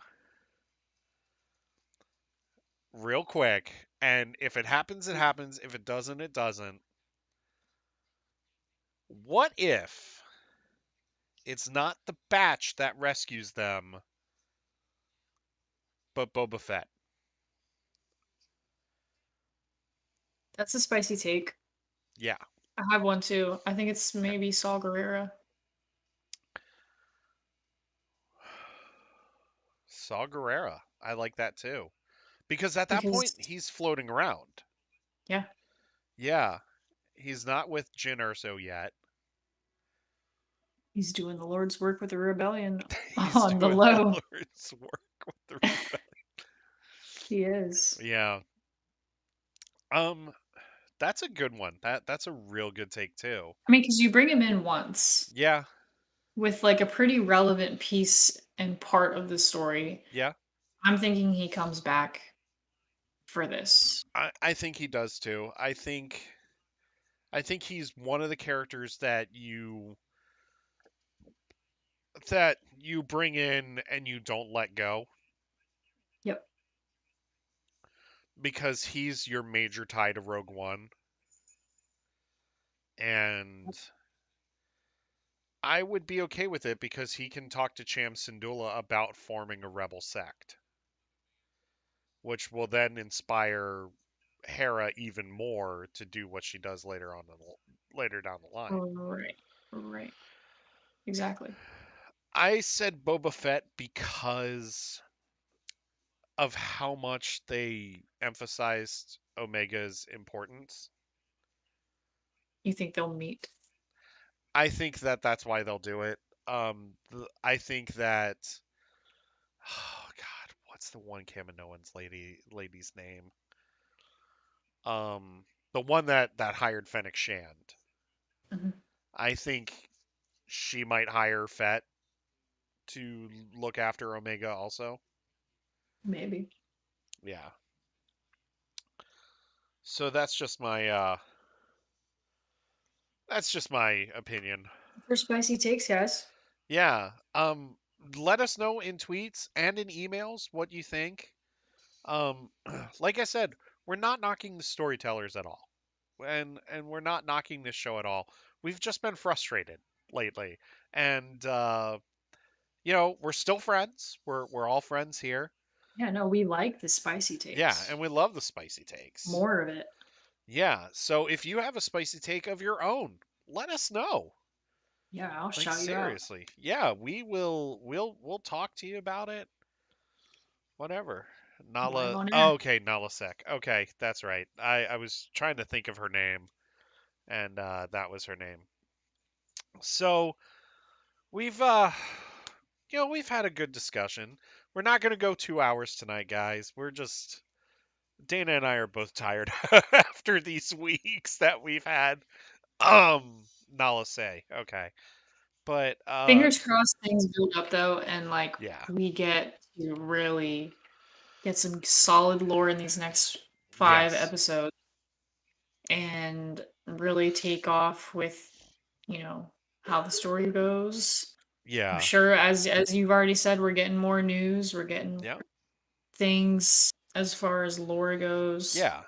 real quick, and if it happens, it happens. If it doesn't, it doesn't. What if it's not the Batch that rescues them, but Boba Fett? That's a spicy take. Yeah, I have one too. I think it's okay. maybe Saul Guerrera Saw Gerrera. I like that too. Because at that because point, he's floating around. yeah, Yeah, he's not with Jyn Erso yet. he's doing the Lord's work with the rebellion He's on the doing the low. Lord's work with the He is. Yeah. Um, that's a good one. That's a real good take too. I mean, because you bring him in once Yeah, with like a pretty relevant piece and part of the story. yeah. I'm thinking he comes back for this. I think he does too. I think he's one of the characters that you bring in and you don't let go Yep. because he's your major tie to Rogue One. And I would be okay with it because he can talk to Cham Syndulla about forming a rebel sect, which will then inspire Hera even more to do what she does later down the line. Right. Right. Exactly. I said Boba Fett because of how much they emphasized Omega's importance. You think they'll meet? I think that that's why they'll do it. I think that oh God, what's the one Kaminoan's lady's name? Um, the one that hired Fennec Shand. Mhm. I think she might hire Fett to look after Omega also. Maybe. Yeah. So that's just my opinion. For spicy takes, guys. Yeah. Let us know in tweets and in emails what you think. Um, like I said, we're not knocking the storytellers at all, and we're not knocking this show at all. We've just been frustrated lately, and we're still friends. We're all friends here. Yeah, no, we like the spicy Yeah, takes. and we love the spicy takes. More of it. Yeah, so if you have a spicy take of your own, let us know. Yeah, I'll Like shout you out. seriously. Yeah, we'll talk to you about it. Whatever. Nala. Live on Oh, air. okay, Nala Sek. Okay, that's right. I was trying to think of her name, and that was her name. So we've we've had a good discussion. We're not gonna go 2 hours tonight, guys. We're just Dana and I are both tired after these weeks that we've had. Nala say. Okay. But Fingers crossed things build up though, and like yeah. we get to really get some solid lore in these next five Yes. episodes and really take off with, you know, how the story goes. I'm Yeah. sure as you've already said, we're getting more news, we're getting Yep. things as far as lore goes. Yeah.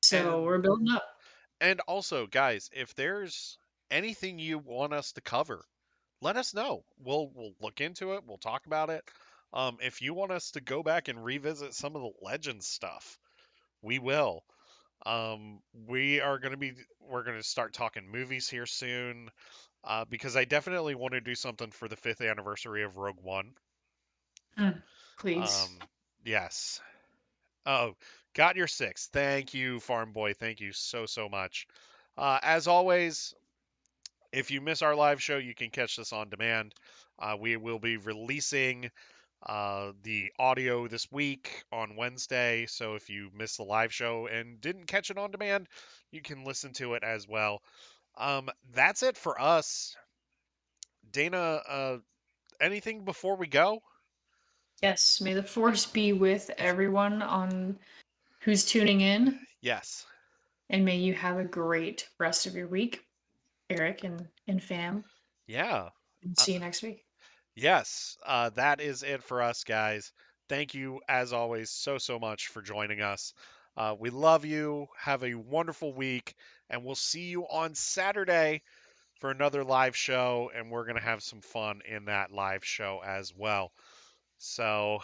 So And we're building up. also, guys, if there's anything you want us to cover, let us know. We'll look into it. We'll talk about it. If you want us to go back and revisit some of the Legends stuff, we will. We're gonna start talking movies here soon. Because I definitely want to do something for the fifth anniversary of Rogue One. Mm, please. Um, yes. Oh, got your six. Thank you, Farm Boy. Thank you so much. As always, if you miss our live show, you can catch this on demand. We will be releasing the audio this week on Wednesday. So if you missed the live show and didn't catch it on demand, you can listen to it as well. That's it for us. Dana, anything before we go? Yes, may the force be with everyone on who's tuning in, Yes. and may you have a great rest of your week, Eric and fam. Yeah. And Uh, see you next week. yes. That is it for us, guys. Thank you, as always, so much for joining us. We love you. Have a wonderful week, and we'll see you on Saturday for another live show, and we're going to have some fun in that live show as well. So